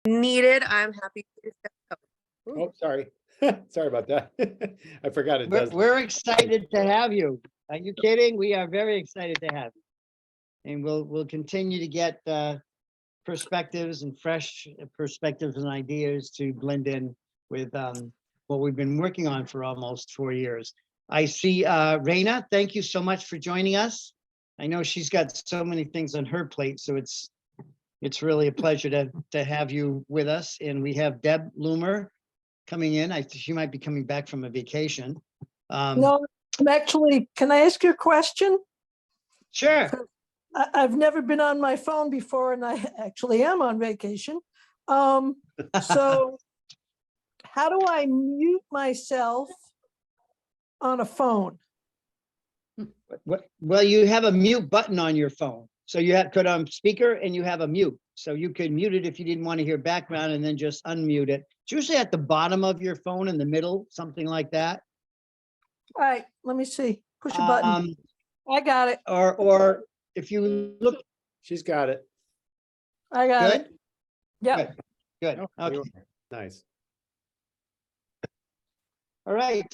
needed, I'm happy to step up. Oh, sorry. Sorry about that. I forgot it We're, does. we're excited to have you. Are you kidding? We are very excited to have you. And we'll continue to get perspectives and fresh perspectives and ideas to blend in with what we've been working on for almost 4 years. I see Raina, thank you so much for joining us. I know she's got so many things on her plate, so it's really a pleasure to have you with us. And we have Deb Loomer coming in. She might be coming back from a vacation. No, I'm actually, can I ask you a question? Sure. I've never been on my phone before, and I actually am on vacation. So how do I mute myself on a phone? Well, you have a mute button on your phone. So you have put on speaker and you have a mute. So you could mute it if you didn't want to hear background and then just unmute it. It's usually at the bottom of your phone in the middle, something like that. All right, let me see. Push a button. I got it. Or if you look. She's got it. I got Good? it. Yep. Good. Oh, Okay. nice. All right.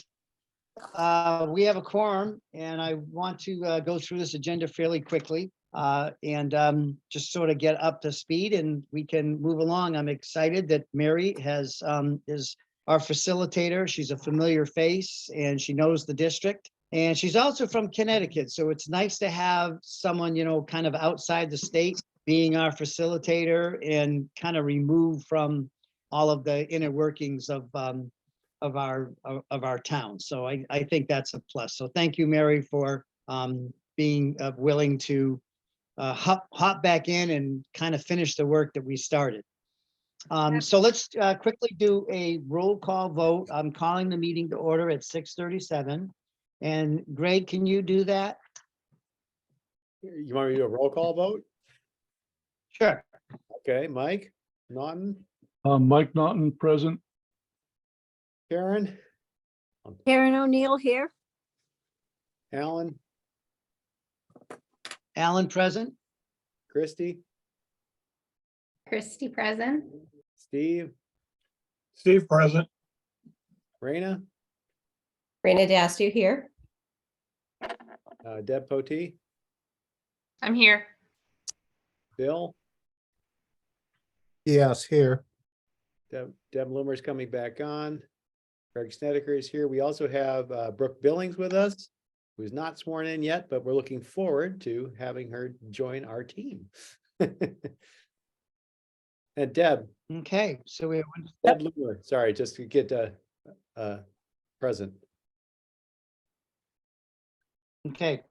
We have a quorum and I want to go through this agenda fairly quickly and just sort of get up to speed and we can move along. I'm excited that Mary is our facilitator. She's a familiar face and she knows the district. And she's also from Connecticut. So it's nice to have someone, kind of outside the state being our facilitator and kind of removed from all of the inner workings of our town. So I think that's a plus. So thank you, Mary, for being willing to hop back in and kind of finish the work that we started. So let's quickly do a roll call vote. I'm calling the meeting to order at 6:37. And Greg, can you do that? You want me to do a roll call vote? Sure. Okay, Mike Naughton, Mike Naughton, present. Karen, Karen O'Neill here. Alan, Alan present. Christy, Christy present. Steve, Steve present. Raina, Raina Dastu here. Deb Potee, I'm here. Bill, Yes, here. Deb Loomer's coming back on. Craig Snedeker is here. We also have Brooke Billings with us, who's not sworn in yet, but we're looking forward to having her join our team. And Deb. Okay, so we have Deb Loomer, sorry, just to get present. okay.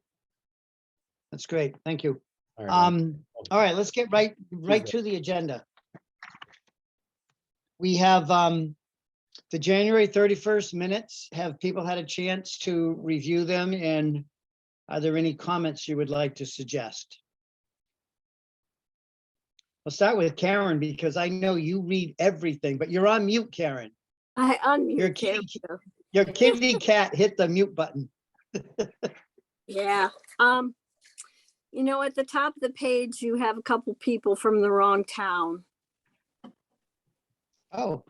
That's great. Thank you. All right, All right, let's get right to the agenda. We have the January 31st minutes. Have people had a chance to review them? And are there any comments you would like to suggest? I'll start with Karen because I know you read everything, but you're on mute, Karen. I Your unmute kitty, you. your kitty cat hit the mute button. Yeah. At the top of the page, you have a couple people from the wrong town. Oh,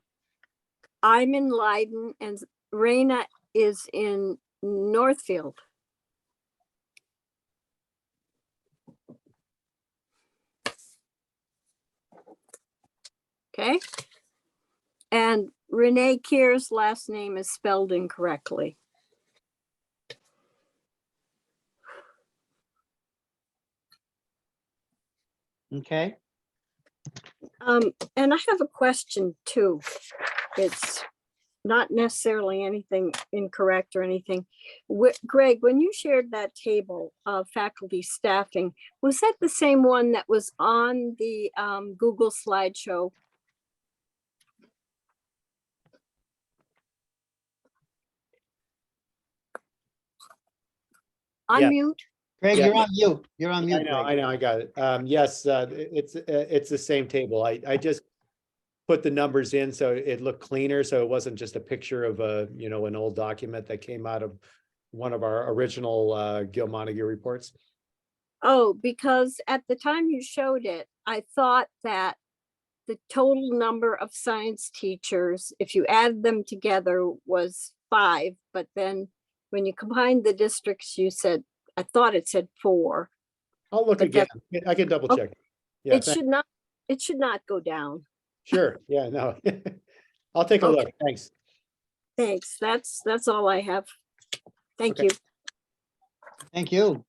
I'm in Leiden and Raina is in Northfield. Okay. And Renee Keir's last name is spelled incorrectly. okay. And I have a question too. It's not necessarily anything incorrect or anything. Greg, when you shared that table of faculty staffing, was that the same one that was on the Google slideshow? Yeah. Unmute. Greg, Yeah. you're on mute. You're on mute. I know, I got it. Yes, it's the same table. I just put the numbers in so it looked cleaner, so it wasn't just a picture of an old document that came out of one of our original Gil Montague reports. Oh, because at the time you showed it, I thought that the total number of science teachers, if you add them together, was 5, but then when you combined the districts, you said, I thought it said 4. I'll look But again. I can double Okay. check. Yeah, It should not go down. sure. Yeah, no. I'll take a look. Thanks. Thanks. That's all I have. Thank Okay. you. Thank you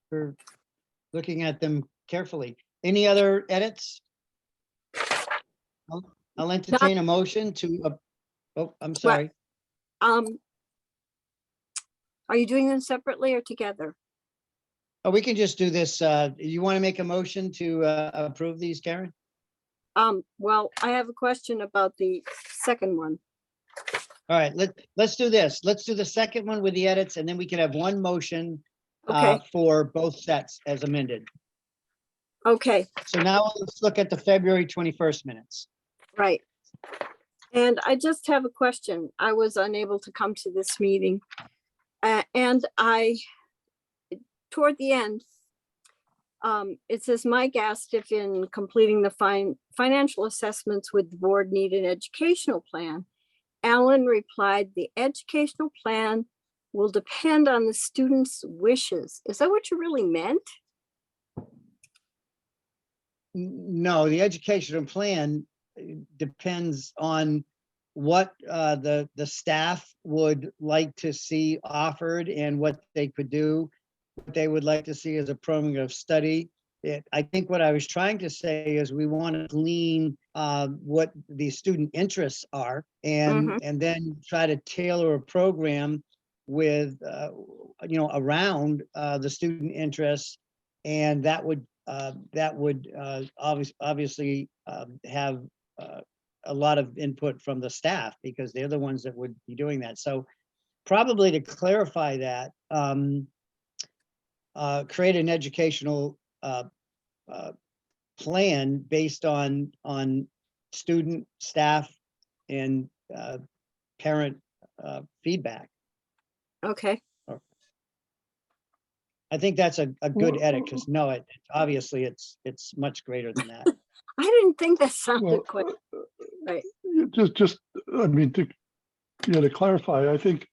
for looking at them carefully. Any other edits? I'll entertain a motion to, oh, I'm sorry. Are you doing them separately or together? Oh, we can just do this. You want to make a motion to approve these, Karen? Well, I have a question about the second one. All right, let's do this. Let's do the second one with the edits, and then we can have one motion Okay, for both sets as amended. okay, So now let's look at the February 21st minutes. right. And I just have a question. I was unable to come to this meeting. And toward the end, it says Mike asked if in completing the financial assessments with the board need an educational plan. Alan replied, the educational plan will depend on the student's wishes. Is that what you really meant? No, the educational plan depends on what the staff would like to see offered and what they could do, what they would like to see as a program of study. I think what I was trying to say is we want to glean what the student interests are and then try to tailor a program with, around the student interests. And that would obviously have a lot of input from the staff because they're the ones that would be doing that. So probably to clarify that, create an educational plan based on student, staff, and parent feedback. Okay, I think that's a good edit because no, obviously it's much greater than that. I didn't think that sounded Well, quite right. I mean, to clarify, I think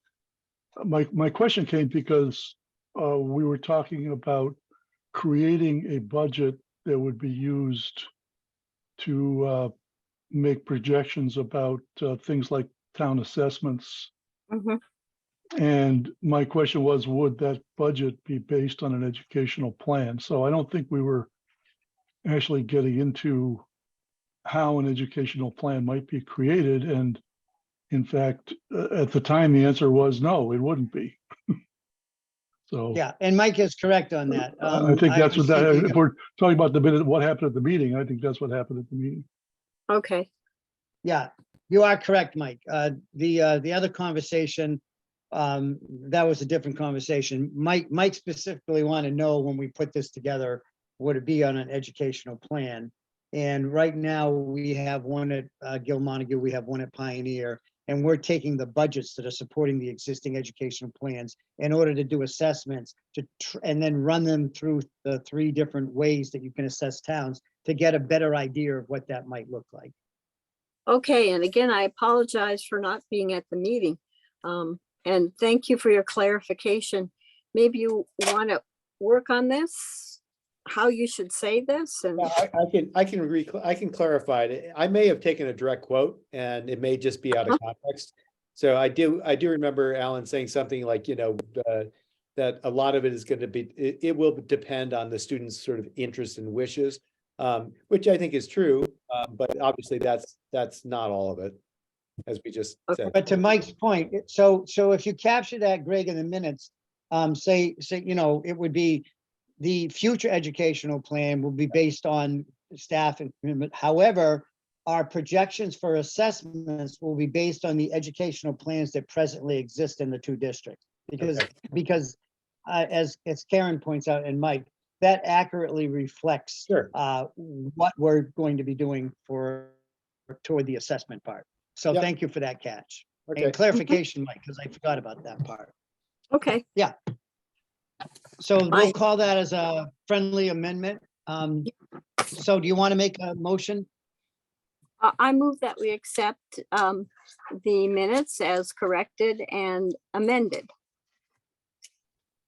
my question came because we were talking about creating a budget that would be used to make projections about things like town assessments. Mhm. And my question was, would that budget be based on an educational plan? So I don't think we were actually getting into how an educational plan might be created. And in fact, at the time, the answer was no, it wouldn't be. So Yeah, and Mike is correct on that. I think that's was what that, thinking if of- we're talking about the minute, what happened at the meeting, I think that's what happened at the meeting. Okay, Yeah, you are correct, Mike. The other conversation, that was a different conversation. Mike specifically wanted to know when we put this together, would it be on an educational plan? And right now we have one at Gil Montague, we have one at Pioneer, and we're taking the budgets that are supporting the existing educational plans in order to do assessments and then run them through the 3 different ways that you can assess towns to get a better idea of what that might look like. okay, and again, I apologize for not being at the meeting. And thank you for your clarification. Maybe you want to work on this, how you should say this and, Yeah, I can clarify it. I may have taken a direct quote and it may just be out of context. So I do remember Alan saying something like, that a lot of it is going to be, it will depend on the students' sort of interests and wishes, which I think is true. But obviously that's not all of it, as we just said. But to Mike's point, so if you capture that, Greg, in the minutes, say, it would be the future educational plan will be based on staff and commitment. However, our projections for assessments will be based on the educational plans that presently exist in the 2 districts. Because as Karen points out, and Mike, that accurately reflects Sure. what we're going to be doing toward the assessment part. So Yeah. thank you for that catch. Okay. And clarification, Mike, because I forgot about that part. okay, So we'll Fine. call that as a friendly amendment. So do you want to make a motion? I move that we accept the minutes as corrected and amended.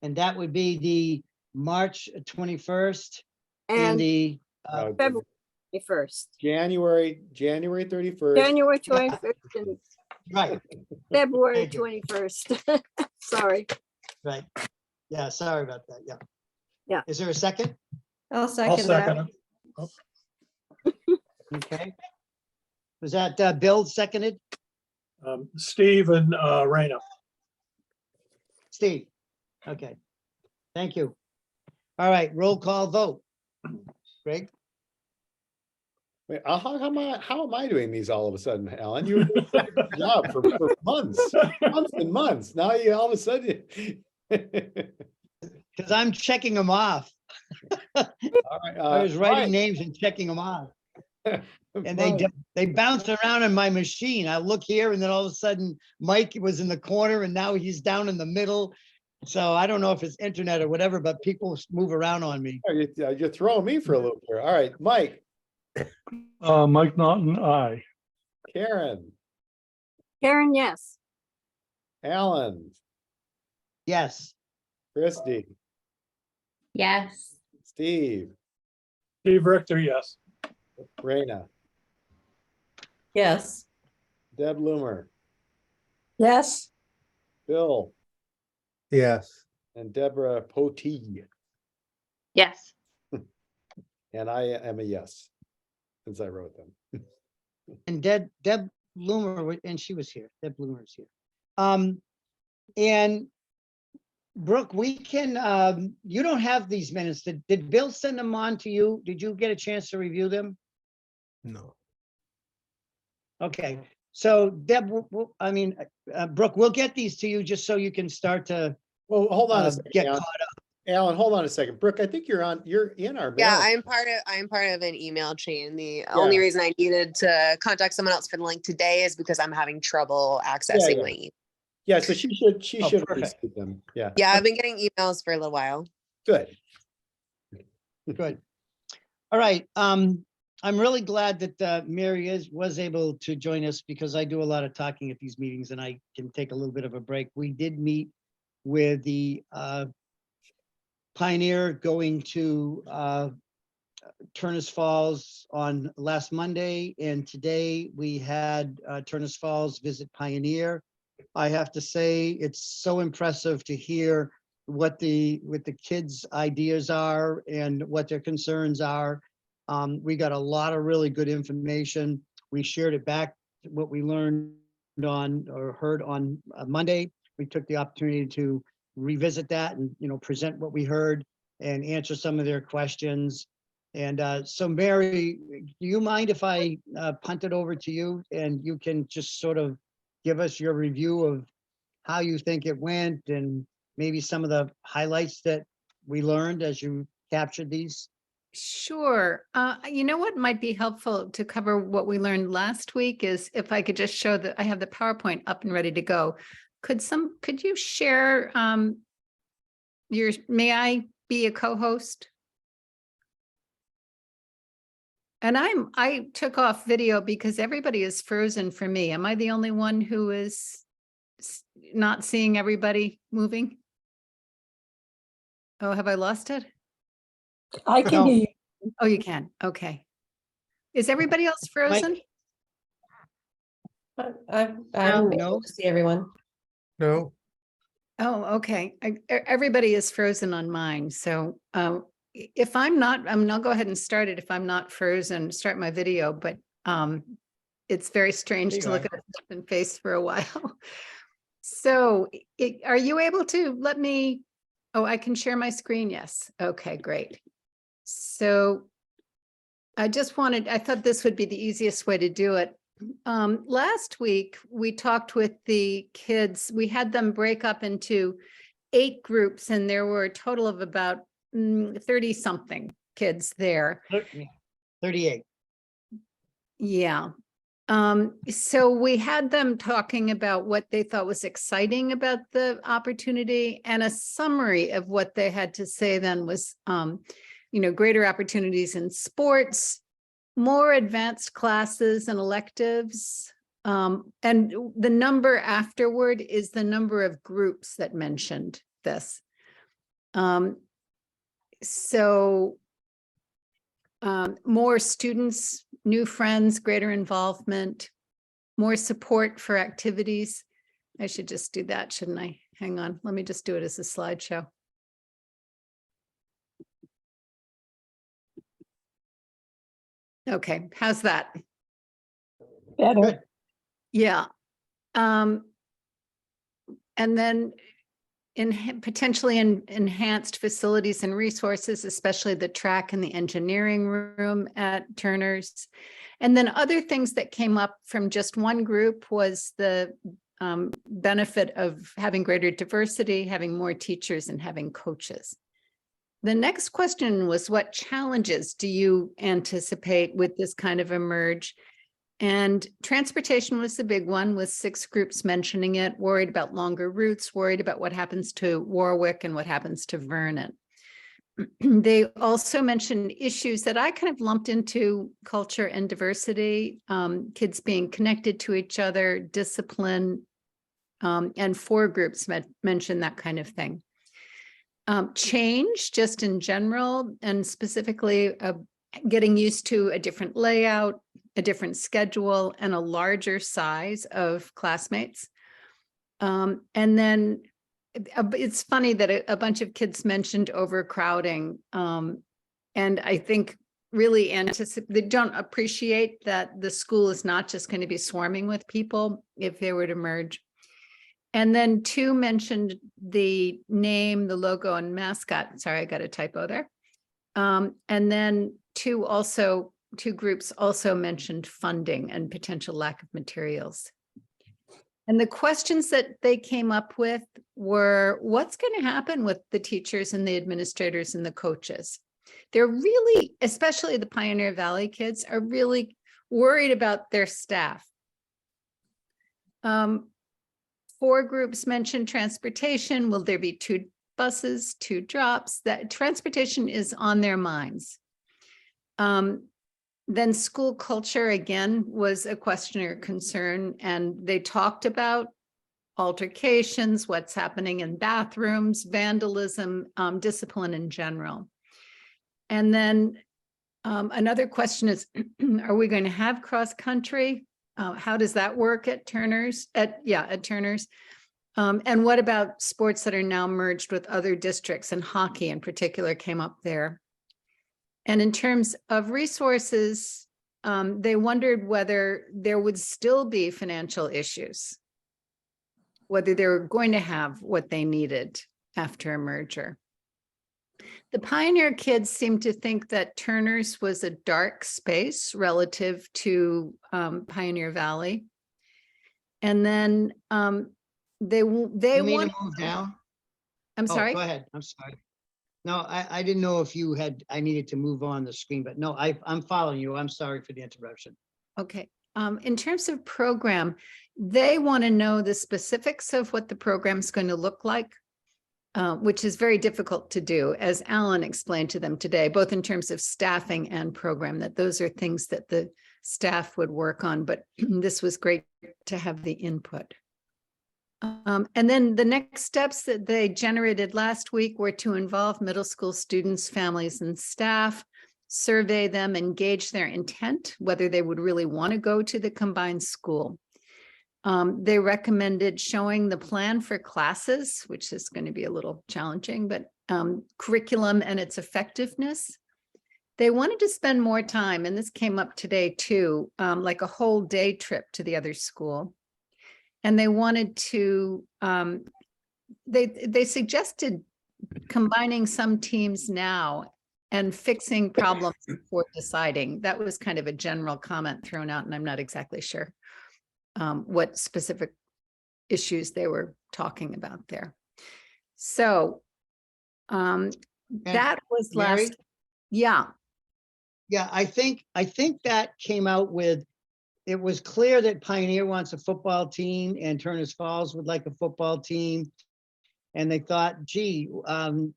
And that would be the March 21st and And the, February 1st, January 31st. January 21st and right, February Thank you. 21st. Sorry. right. Yeah, sorry about that. Yeah. Yeah. Is there a second? I'll I'll second second that. it. Okay. Was that Bill seconded? Steve and Raina. Steve? Okay. Thank you. All right, roll call vote. Greg? Wait, how am I doing these all of a sudden, Alan? You were doing such a good job for months and months. Now you all of a sudden. Because I'm checking them off. All right, I was writing Mike, names and checking them off. And Mike, they bounce around in my machine. I look here and then all of a sudden Mike was in the corner and now he's down in the middle. So I don't know if it's internet or whatever, but people move around on me. you're throwing me for a loop here. All right, Mike, Mike Naughton, aye. Karen, Karen, yes. Alan, Yes, Christie, Yes. Steve, Steve Richter, yes. Raina, Yes. Deb Loomer, Yes, Bill, Yes, and Deborah Potee. Yes. And I am a yes, since I wrote them. and Deb Loomer, and she was here. Deb Loomer is here. And Brooke, we can, you don't have these minutes. Did Bill send them on to you? Did you get a chance to review them? no. Okay, so Deb, Brooke, we'll get these to you just so you can start to Well, hold on a second, get Alan. caught up. Alan, hold on a second. Brooke, I think you're in our. Yeah, mail. I'm part of an email chain. The only reason I needed to contact someone else for the link today is because I'm having trouble accessing yeah. my email. Yeah, so she Oh, should perfect. receive them. Yeah, Yeah, I've been getting emails for a little while. good. Good. All right, I'm really glad that Mary was able to join us because I do a lot of talking at these meetings and I can take a little bit of a break. We did meet with the Pioneer going to Turners Falls on last Monday, and today we had Turners Falls visit Pioneer. I have to say, it's so impressive to hear what the kids' ideas are and what their concerns are. We got a lot of really good information. We shared it back, what we learned on or heard on Monday. We took the opportunity to revisit that and, present what we heard and answer some of their questions. And so Mary, do you mind if I punt it over to you and you can just sort of give us your review of how you think it went and maybe some of the highlights that we learned as you captured these? Sure. You know what might be helpful to cover what we learned last week is if I could just show that I have the PowerPoint up and ready to go. Could you share may I be a co-host? And I took off video because everybody is frozen for me. Am I the only one who is not seeing everybody moving? Oh, have I lost it? I can hear you. Oh, you can. Okay. Is everybody else frozen? I'm No. able to see everyone. No, Oh, okay. Everybody is frozen on mine. So if I'm not, I'll go ahead and start it if I'm not frozen, start my video, but it's very strange There you to look are. at a face for a while. So are you able to let me, oh, I can share my screen? Yes. Okay, great. So I thought this would be the easiest way to do it. Last week, we talked with the kids. We had them break up into 8 groups and there were a total of about 30 something kids there. 38. Yeah. So we had them talking about what they thought was exciting about the opportunity, and a summary of what they had to say then was, greater opportunities in sports, more advanced classes and electives. And the number afterward is the number of groups that mentioned this. So more students, new friends, greater involvement, more support for activities. I should just do that, shouldn't I? Hang on, let me just do it as a slideshow. Okay, how's that? Good. Yeah. And then potentially enhanced facilities and resources, especially the track and the engineering room at Turner's. And then other things that came up from just one group was the benefit of having greater diversity, having more teachers, and having coaches. The next question was, what challenges do you anticipate with this kind of a merge? And transportation was the big one, with 6 groups mentioning it, worried about longer routes, worried about what happens to Warwick and what happens to Vernon. They also mentioned issues that I kind of lumped into culture and diversity, kids being connected to each other, discipline, and 4 groups mentioned that kind of thing. Change just in general, and specifically getting used to a different layout, a different schedule, and a larger size of classmates. And then it's funny that a bunch of kids mentioned overcrowding. And I think really they don't appreciate that the school is not just going to be swarming with people if they were to merge. And then 2 mentioned the name, the logo, and mascot. Sorry, I got a typo there. And then 2 groups also mentioned funding and potential lack of materials. And the questions that they came up with were, what's going to happen with the teachers and the administrators and the coaches? They're really, especially the Pioneer Valley kids, are really worried about their staff. 4 groups mentioned transportation. Will there be 2 buses, 2 drops? That transportation is on their minds. Then school culture, again, was a question or concern, and they talked about altercations, what's happening in bathrooms, vandalism, discipline in general. And then another question is, are we going to have cross-country? How does that work at Turner's? At Turner's. And what about sports that are now merged with other districts, and hockey in particular came up there. And in terms of resources, they wondered whether there would still be financial issues, whether they were going to have what they needed after a merger. The Pioneer kids seemed to think that Turner's was a dark space relative to Pioneer Valley. And then they You mean to want. move down? I'm Oh, sorry. go ahead. I'm sorry. No, I didn't know if I needed to move on the screen, but no, I'm following you. I'm sorry for the interruption. Okay. In terms of program, they want to know the specifics of what the program is going to look like, which is very difficult to do, as Alan explained to them today, both in terms of staffing and program, that those are things that the staff would work on, but this was great to have the input. And then the next steps that they generated last week were to involve middle school students, families, and staff, survey them, engage their intent, whether they would really want to go to the combined school. They recommended showing the plan for classes, which is going to be a little challenging, but curriculum and its effectiveness. They wanted to spend more time, and this came up today too, like a whole day trip to the other school. And they wanted to, they suggested combining some teams now and fixing problems before deciding. That was kind of a general comment thrown out, and I'm not exactly sure what specific issues they were talking about there. So that was Mary? last, yeah. Yeah, I think that came out with, it was clear that Pioneer wants a football team and Turner's Falls would like a football team. And they thought, gee,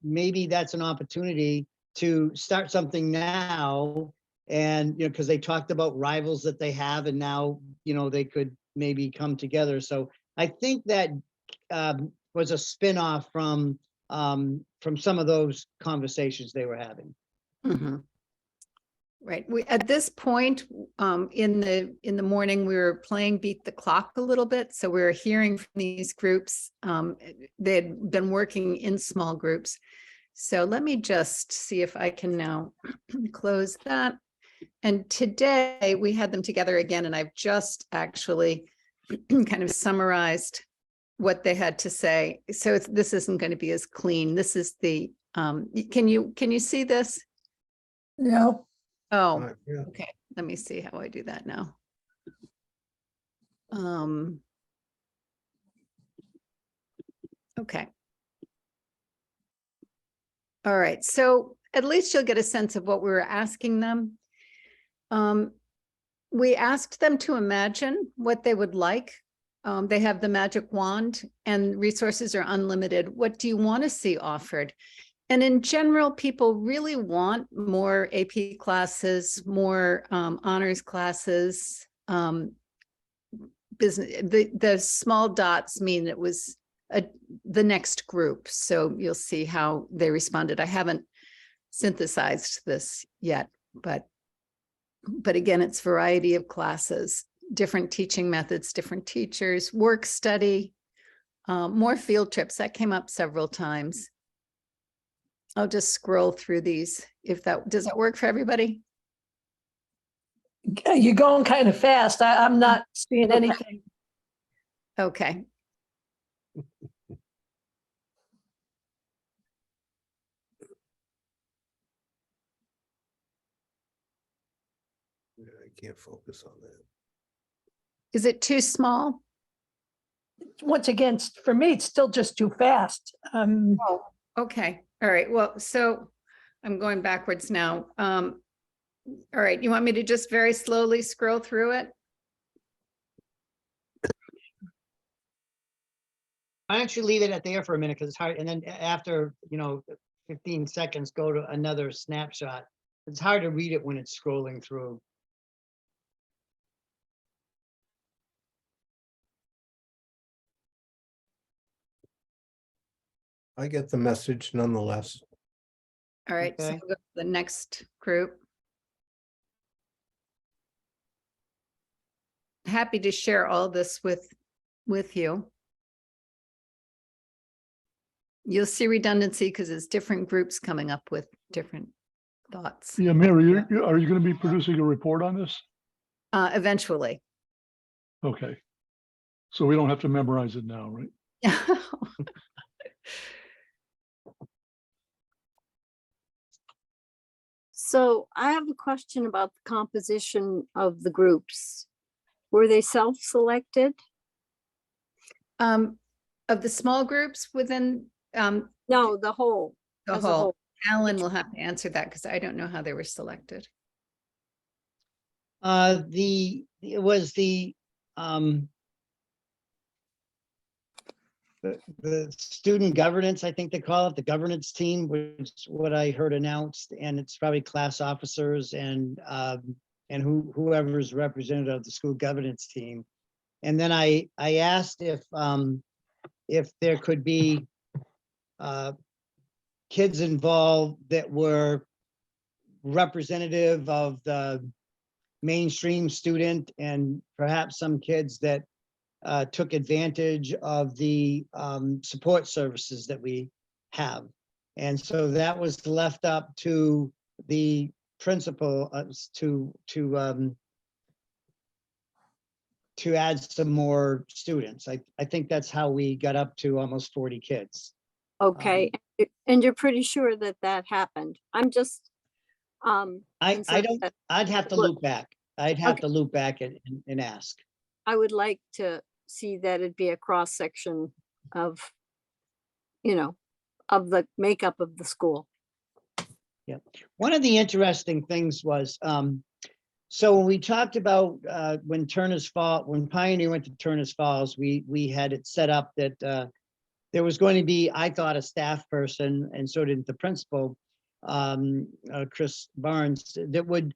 maybe that's an opportunity to start something now And, because they talked about rivals that they have and now, they could maybe come together. So I think that was a spin-off from some of those conversations they were having. Mhm. Right. At this point, in the morning, we were playing Beat the Clock a little bit. So we were hearing from these groups. They had been working in small groups. So let me just see if I can now close that. And today we had them together again, and I've just actually kind of summarized what they had to say. So this isn't going to be as clean. This is the, can you see this? No, Oh, Yeah. okay. Let me see how I do that now. Okay. All right. So at least you'll get a sense of what we were asking them. We asked them to imagine what they would like. They have the magic wand and resources are unlimited. What do you want to see offered? And in general, people really want more AP classes, more honors classes. Business. The small dots mean it was the next group. So you'll see how they responded. I haven't synthesized this yet, but again, it's variety of classes, different teaching methods, different teachers, work study, more field trips. That came up several times. I'll just scroll through these. Does that work for everybody? you're going kind of fast. I'm not seeing anything. Okay. I can't focus on that. Is it too small? Once again, for me, it's still just too fast. Oh, okay. All right. Well, so I'm going backwards now. All right. You want me to just very slowly scroll through it? Why don't you leave it at there for a minute, because it's hard, and then after, 15 seconds, go to another snapshot. It's hard to read it when it's scrolling through. I get the message nonetheless. All right. So Okay. we'll go to the next group. Happy to share all this with you. You'll see redundancy because it's different groups coming up with different thoughts. Yeah, Mary, are you going to be producing a report on this? Eventually. Okay. So we don't have to memorize it now, right? So I have a question about the composition of the groups. Were they self-selected? Of the small groups within No, the whole. the as a whole. whole. Alan will have to answer that because I don't know how they were selected. It was the student governance, I think they call it, the governance team, which is what I heard announced, and it's probably class officers and whoever's representative of the school governance team. And then I asked if there could be kids involved that were representative of the mainstream student and perhaps some kids that took advantage of the support services that we have. And so that was left up to the principal to add some more students. I think that's how we got up to almost 40 kids. Okay, and you're pretty sure that that happened? I'm just. I concerned don't, that I'd have to Look, loop back. I'd have okay. to loop back and ask. I would like to see that it be a cross-section of, of the makeup of the school. Yeah. One of the interesting things was, so when we talked about when Pioneer went to Turner's Falls, we had it set up that there was going to be, I thought, a staff person, and so did the principal, Chris Barnes, that would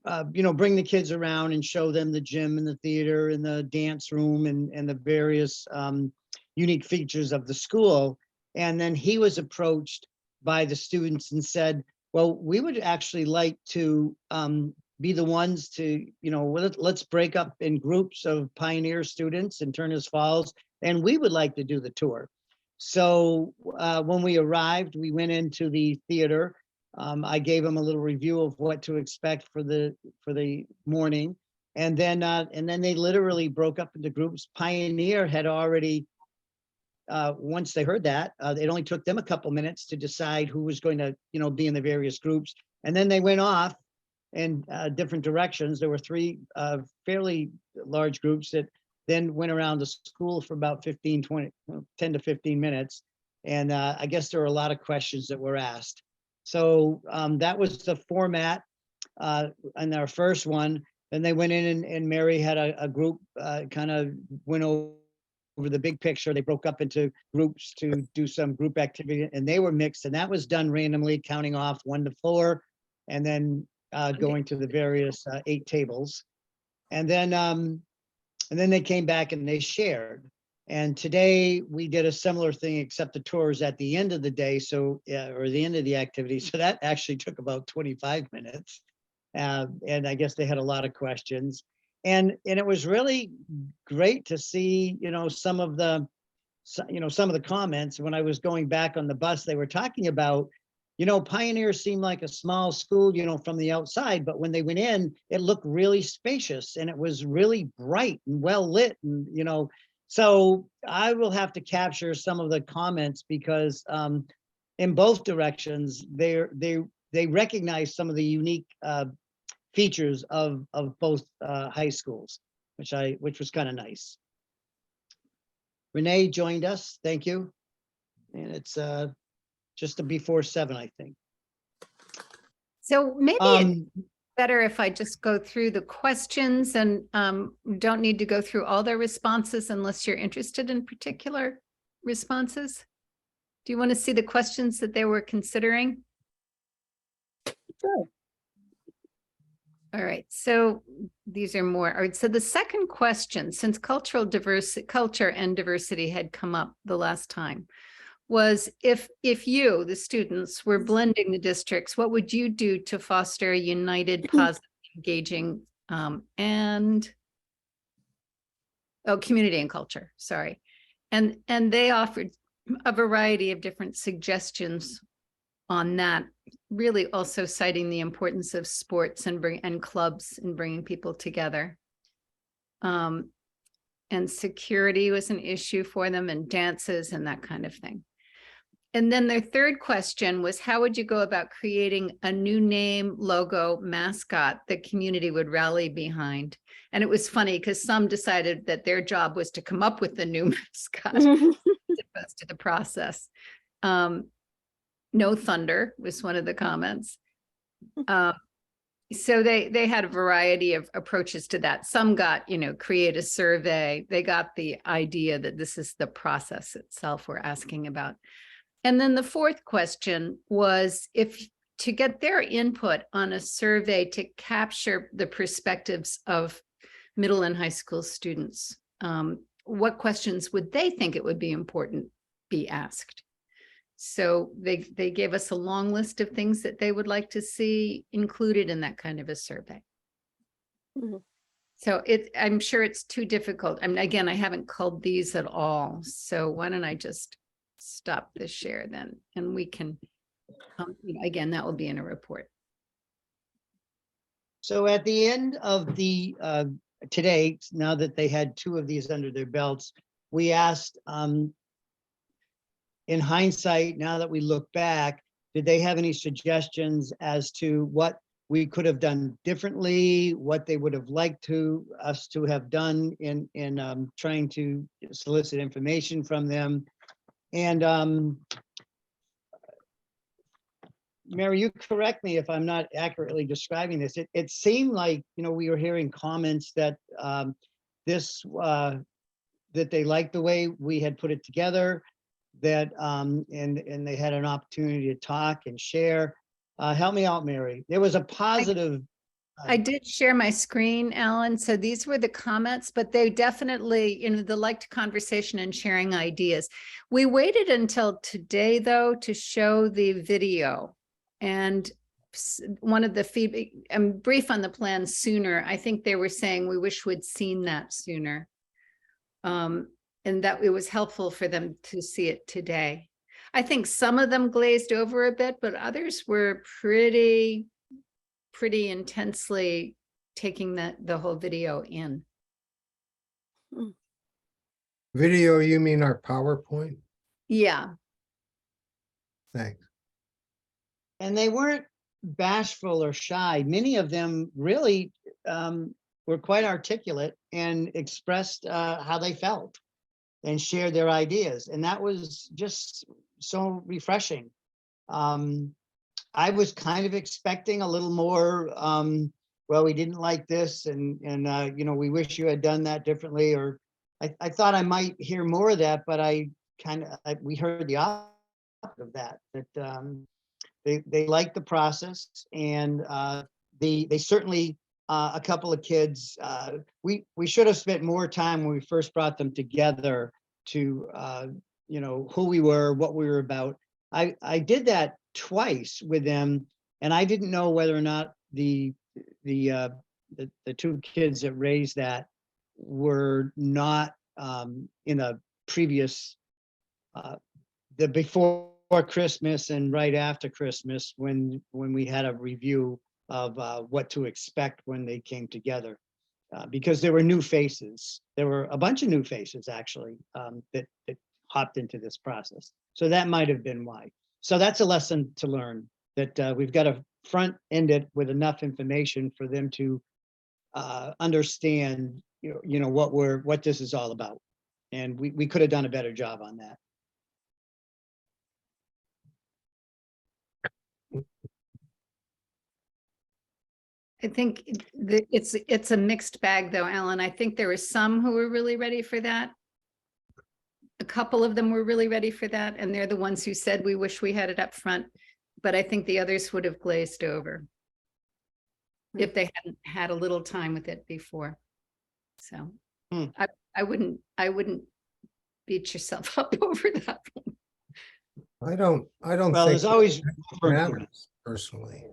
bring the kids around and show them the gym and the theater and the dance room and the various unique features of the school. And then he was approached by the students and said, well, we would actually like to be the ones to, let's break up in groups of Pioneer students in Turners Falls, and we would like to do the tour. So when we arrived, we went into the theater. I gave them a little review of what to expect for the morning, and then they literally broke up into groups. Pioneer had already, once they heard that, it only took them a couple minutes to decide who was going to, be in the various groups, and then they went off in different directions. There were three fairly large groups that then went around the school for about 10 to 15 minutes. And I guess there were a lot of questions that were asked. So that was the format in our first one. Then they went in and Mary had a group kind of went over the big picture. They broke up into groups to do some group activity, and they were mixed, and that was done randomly, counting off 1 to 4, and then going to the various 8 tables. And then they came back and they shared. And today we did a similar thing, except the tour is at the end of the day, so or the end of the activity. So that actually took about 25 minutes. And I guess they had a lot of questions. And it was really great to see, some of the comments. When I was going back on the bus, they were talking about, Pioneer seemed like a small school, from the outside, but when they went in, it looked really spacious and it was really bright and well lit. And, so I will have to capture some of the comments because in both directions, they recognize some of the unique features of both high schools, which was kind of nice. Renee joined us. Thank you. And it's just before 7, I think. So maybe it's better if I just go through the questions and don't need to go through all their responses unless you're interested in particular responses. Do you want to see the questions that they were considering? Sure. All right, so these are more. All right, so the second question, since culture and diversity had come up the last time, was if you, the students, were blending the districts, what would you do to foster a united, positive, engaging, community and culture, sorry. And they offered a variety of different suggestions on that, really also citing the importance of sports and clubs and bringing people together. And security was an issue for them, and dances and that kind of thing. And then their third question was, how would you go about creating a new name, logo, mascot the community would rally behind? And it was funny because some decided that their job was to come up with the new mascot as opposed to the process. No thunder was one of the comments. So they had a variety of approaches to that. Some got, create a survey. They got the idea that this is the process itself we're asking about. And then the fourth question was to get their input on a survey to capture the perspectives of middle and high school students. What questions would they think it would be important be asked? So they gave us a long list of things that they would like to see included in that kind of a survey. Mm-hmm. So I'm sure it's too difficult. I mean, again, I haven't culled these at all. So why don't I just stop the share then, and we can, again, that will be in a report. So at the end of the today, now that they had 2 of these under their belts, we asked, in hindsight, now that we look back, did they have any suggestions as to what we could have done differently, what they would have liked us to have done in trying to solicit information from them? And Mary, you correct me if I'm not accurately describing this. It seemed like, we were hearing comments that that they liked the way we had put it together, that and they had an opportunity to talk and share. Help me out, Mary. There was a positive I did share my screen, Alan. So these were the comments, but they definitely, they liked conversation and sharing ideas. We waited until today, though, to show the video. And one of the feedback, I'm brief on the plan sooner. I think they were saying we wish we'd seen that sooner. And that it was helpful for them to see it today. I think some of them glazed over a bit, but others were pretty intensely taking the whole video in. Video, you mean our PowerPoint? Yeah, Thanks. And they weren't bashful or shy. Many of them really were quite articulate and expressed how they felt and shared their ideas. And that was just so refreshing. I was kind of expecting a little more, well, we didn't like this and we wish you had done that differently, or I thought I might hear more of that, but we heard the opposite of that, they liked the process, and they certainly, a couple of kids, we should have spent more time when we first brought them together to, who we were, what we were about. I did that twice with them, and I didn't know whether or not the two kids that raised that were not in a previous the before Christmas and right after Christmas, when we had a review of what to expect when they came together, because there were new faces. There were a bunch of new faces actually that hopped into this process. So that might have been why. So that's a lesson to learn, that we've got to front end it with enough information for them to understand, what this is all about. And we could have done a better job on that. I think it's a mixed bag though, Alan. I think there were some who were really ready for that. A couple of them were really ready for that, and they're the ones who said we wish we had it up front. But I think the others would have glazed over if they hadn't had a little time with it before. So I wouldn't beat yourself up over that one. I don't Well, think there's always that matters personally.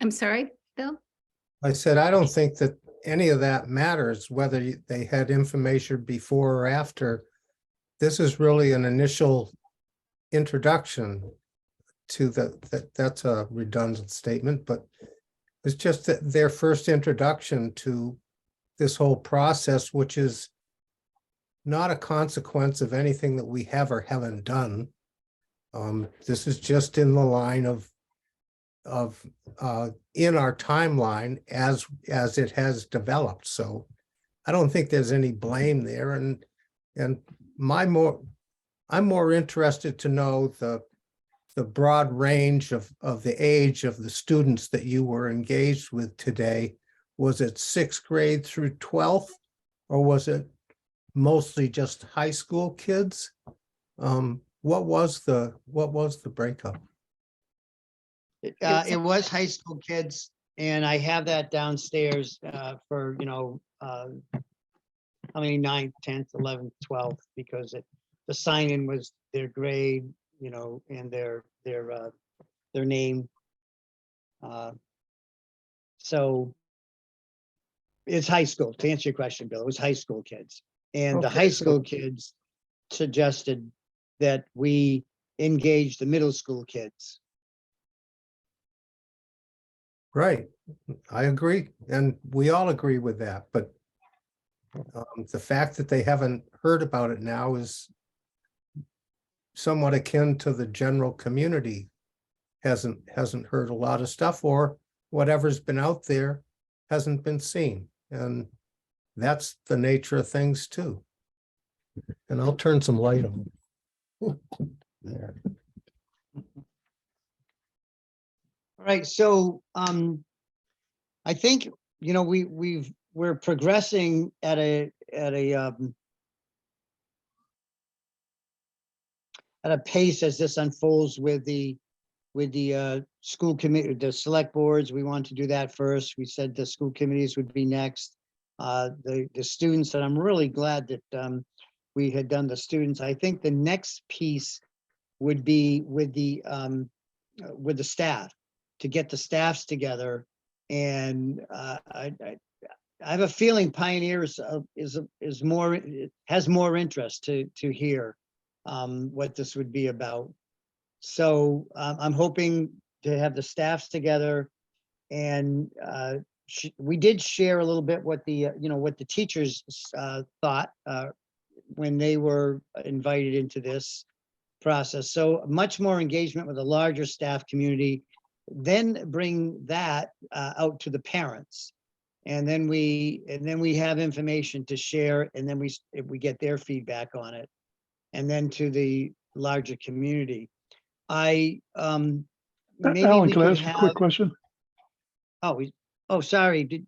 I'm sorry, Bill? I said, I don't think that any of that matters, whether they had information before or after. This is really an initial introduction to that's a redundant statement, but it's just that their first introduction to this whole process, which is not a consequence of anything that we have or haven't done. This is just in the line of in our timeline as it has developed. So I don't think there's any blame there. And I'm more interested to know the broad range of the age of the students that you were engaged with today. Was it 6th grade through 12th, or was it mostly just high school kids? What was the breakup? It was high school kids, and I have that downstairs for, how many 9th, 10th, 11th, 12th, because the sign-in was their grade, and their name. So it's high school, to answer your question, Bill. It was high school kids, and the Okay, high so- school kids suggested that we engage the middle school kids. Right, I agree, and we all agree with that, but the fact that they haven't heard about it now is somewhat akin to the general community hasn't heard a lot of stuff, or whatever's been out there hasn't been seen, and that's the nature of things too. And I'll turn some light on. There. All right, so I think we're progressing at a pace as this unfolds with the school committee, the select boards, we want to do that first. We said the school committees would be next. The students, and I'm really glad that we had done the students. I think the next piece would be with the staff, to get the staffs together. And I have a feeling Pioneer is more, has more interest to hear what this would be about. So I'm hoping to have the staffs together, and we did share a little bit what the what the teachers thought when they were invited into this process. So much more engagement with a larger staff community, then bring that out to the parents. And then we have information to share, and then we get their feedback on it, and then to the larger community. Maybe Alan, we can I could ask a have, quick question? sorry.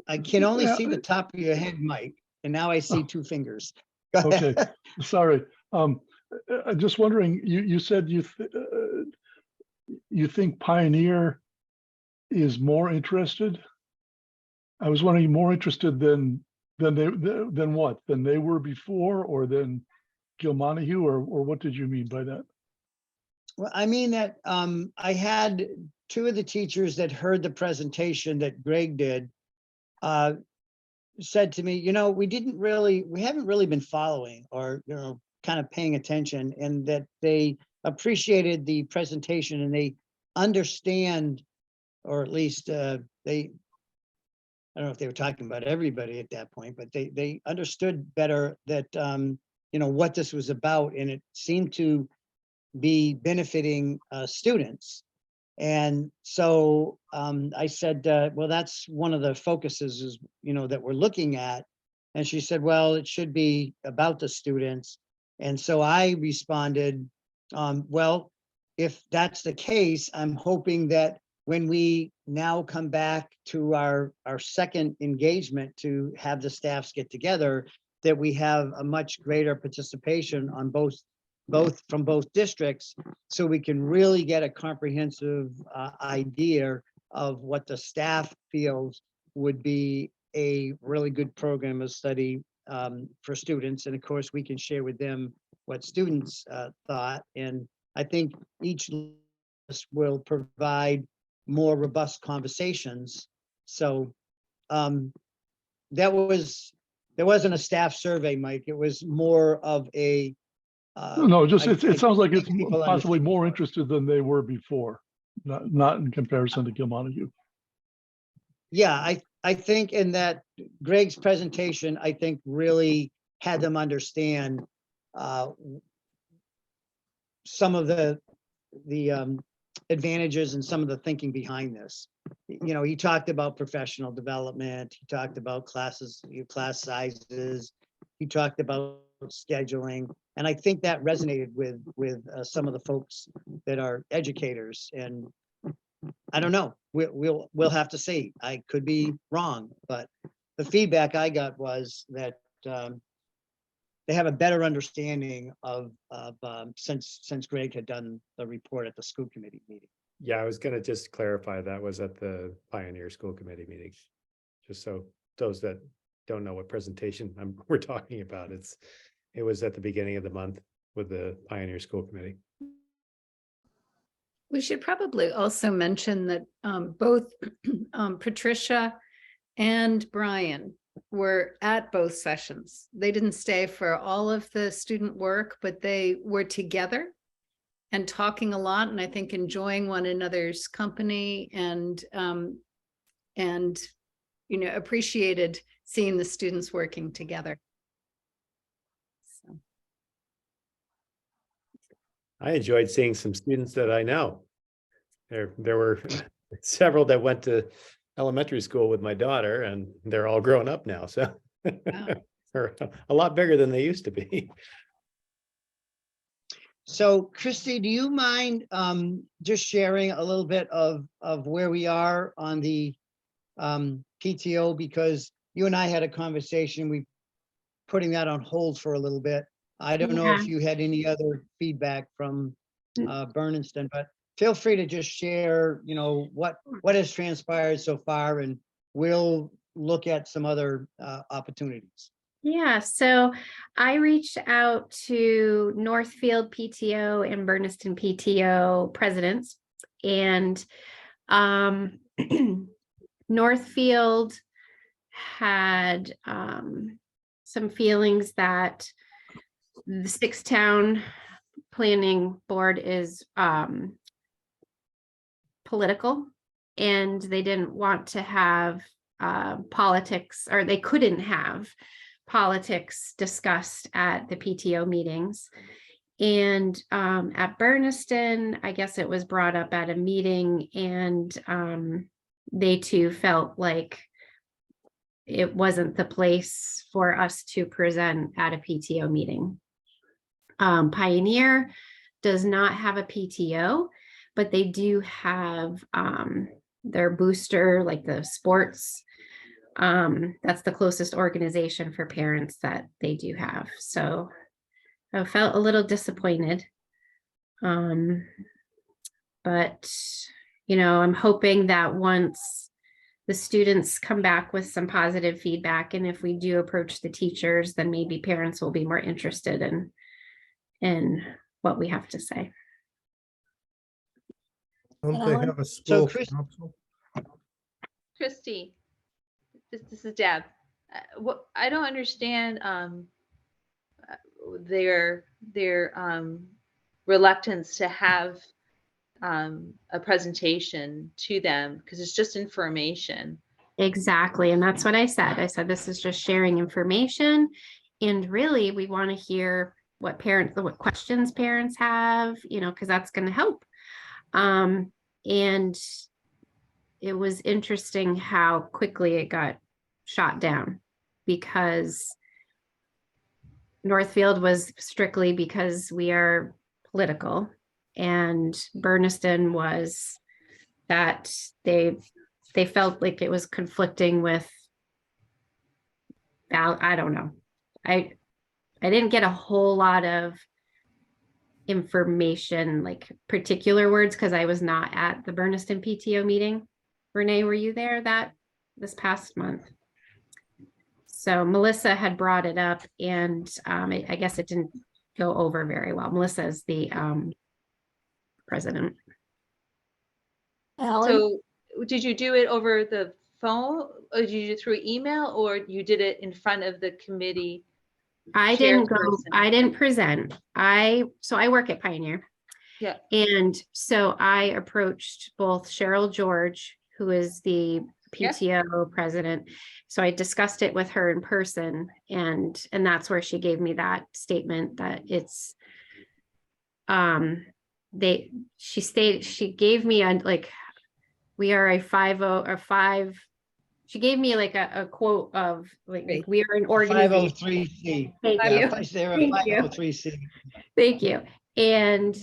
I can only Yeah, see the top of your head, Mike, and now I see two fingers. Go Okay, ahead. sorry. I'm just wondering, you said you think Pioneer is more interested? I was wondering, more interested than what? Than they were before, or than Gilmontague, or what did you mean by that? Well, I mean that I had two of the teachers that heard the presentation that Greg did said to me, we haven't really been following or, kind of paying attention, and that they appreciated the presentation and they understand, or at least I don't know if they were talking about everybody at that point, but they understood better that, what this was about, and it seemed to be benefiting students. And so I said, well, that's one of the focuses is, that we're looking at. And she said, well, it should be about the students. And so I responded, well, if that's the case, I'm hoping that when we now come back to our second engagement to have the staffs get together, that we have a much greater participation on both from both districts, so we can really get a comprehensive idea of what the staff feels would be a really good program of study for students. And of course, we can share with them what students thought. And I think each list will provide more robust conversations. So there wasn't a staff survey, Mike. It was more of a No, just I it sounds like think it's people possibly understand more more. interested than they were before, not in comparison to Gilmontague. Yeah, I think in that Greg's presentation, I think really had them understand some of the advantages and some of the thinking behind this. He talked about professional development. He talked about class sizes. He talked about scheduling. And I think that resonated with some of the folks that are educators. And I don't know, we'll have to see. I could be wrong, but the feedback I got was that they have a better understanding of since Greg had done the report at the school committee meeting. Yeah, I was gonna just clarify that was at the Pioneer School Committee meeting. Just so those that don't know what presentation we're talking about, it was at the beginning of the month with the Pioneer School Committee. We should probably also mention that both Patricia and Brian were at both sessions. They didn't stay for all of the student work, but they were together and talking a lot, and I think enjoying one another's company, and appreciated seeing the students working together. So. I enjoyed seeing some students that I know. There were several that went to elementary school with my daughter, and they're all grown up now. So Wow. they're a lot bigger than they used to be. So Christy, do you mind just sharing a little bit of where we are on the PTO? Because you and I had a conversation, we putting that on hold for a little bit. I don't know if you had any other feedback from Berniston, but feel free to just share, you know, what has transpired so far, and we'll look at some other opportunities. Yeah, so I reached out to Northfield PTO and Berniston PTO presidents, and Northfield had some feelings that the six-town planning board is political, and they didn't want to have politics, or they couldn't have politics discussed at the PTO meetings. And at Berniston, I guess it was brought up at a meeting, and they too felt like it wasn't the place for us to present at a PTO meeting. Pioneer does not have a PTO, but they do have their booster, like the sports. That's the closest organization for parents that they do have. So I felt a little disappointed. But, you know, I'm hoping that once the students come back with some positive feedback, and if we do approach the teachers, then maybe parents will be more interested in what we have to say. Don't they Alan? have a So school Chris, council? Christy, this is Deb. What I don't understand their reluctance to have a presentation to them, because it's just information. Exactly. And that's what I said. I said, this is just sharing information. And really, we want to hear what questions parents have, you know, because that's going to help. And it was interesting how quickly it got shot down, because Northfield was strictly because we are political, and Berniston was that they felt like it was conflicting with, I don't know. I didn't get a whole lot of information, like particular words, because I was not at the Berniston PTO meeting. Renee, were you there this past month? So Melissa had brought it up, and I guess it didn't go over very well. Melissa is the president. Alan? So did you do it over the phone, or did you do it through email, or you did it in front of the committee? I didn't chairperson? present. So I work at Pioneer. Yeah. And so I approached both Cheryl George, who is the PTO president. So I discussed it with her in person, and that's where she gave me that statement that it's she gave me we are a 50 or 5. She gave me like a quote of like we are an organization. 503C. Thank Yeah, you. they're a Thank you. 503C. Thank you. And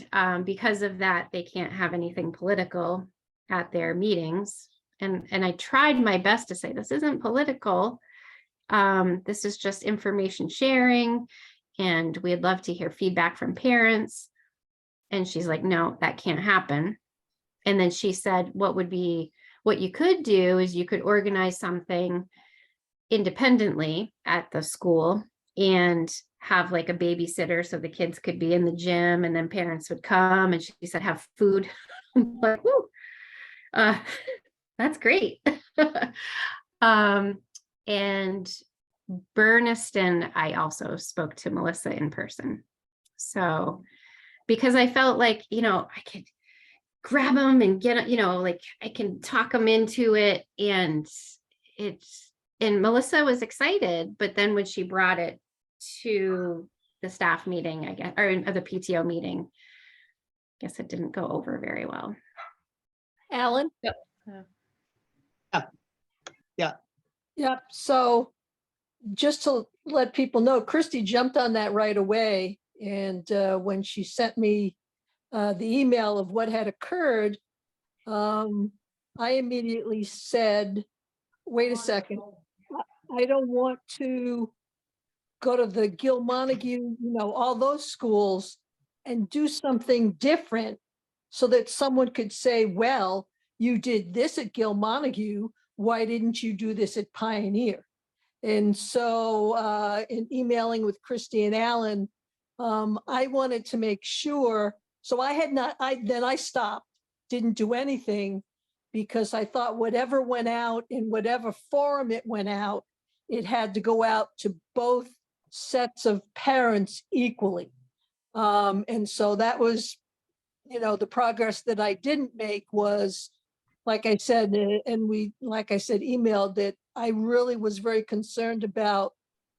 because of that, they can't have anything political at their meetings. And I tried my best to say, this isn't political. This is just information sharing, and we'd love to hear feedback from parents. And she's like, no, that can't happen. And then she said, what you could do is you could organize something independently at the school and have like a babysitter, so the kids could be in the gym, and then parents would come, and she said have food. I'm like, woo, that's great. And Berniston, I also spoke to Melissa in person. So because I felt like, you know, I could grab them and get, you know, like I can talk them into it, and Melissa was excited, but then when she brought it to the staff meeting, I guess, or the PTO meeting, I guess it didn't go over very well. Alan? Yep. Yep. So just to let people know, Christy jumped on that right away. And when she sent me the email of what had occurred, I immediately said, wait a second, I don't want to go to the Gil Montague, you know, all those schools and do something different so that someone could say, well, you did this at Gil Montague, why didn't you do this at Pioneer? And so in emailing with Christy and Alan, I wanted to make sure, so I stopped, didn't do anything, because I thought whatever went out in whatever forum it went out, it had to go out to both sets of parents equally. And so that was, the progress that I didn't make was, like I said, emailed that I really was very concerned about,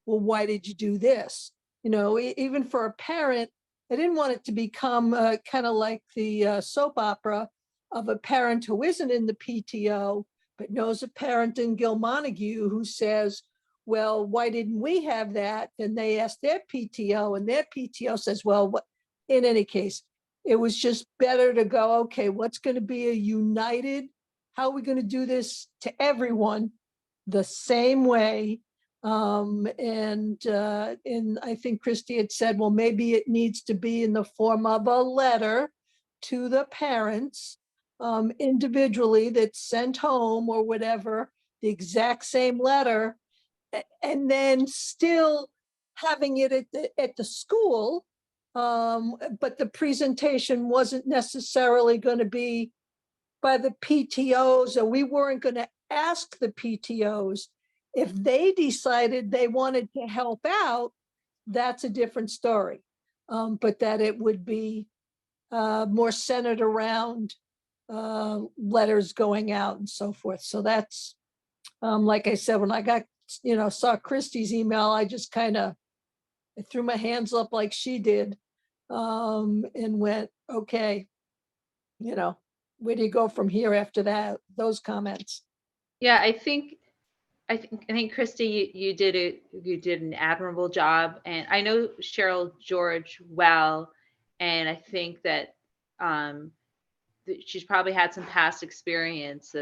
well, why did you do this? Even for a parent, I didn't want it to become kind of like the soap opera of a parent who isn't in the PTO, but knows a parent in Gil Montague who says, well, why didn't we have that? And they ask their PTO, and their PTO says, well, what? In any case, it was just better to go, okay, what's going to be a united, how are we going to do this to everyone the same way? And I think Christy had said, well, maybe it needs to be in the form of a letter to the parents individually that's sent home or whatever, the exact same letter, and then still having it at the school. But the presentation wasn't necessarily going to be by the PTOs, or we weren't going to ask the PTOs. If they decided they wanted to help out, that's a different story. But that it would be more centered around letters going out and so forth. So that's, like I said, when I got, saw Christie's email, I just kind of threw my hands up like she did, and went, okay, where do you go from here after that, those comments? Yeah, I think Christy, you did an admirable job, and I know Cheryl George well, and I think that she's probably had some past experience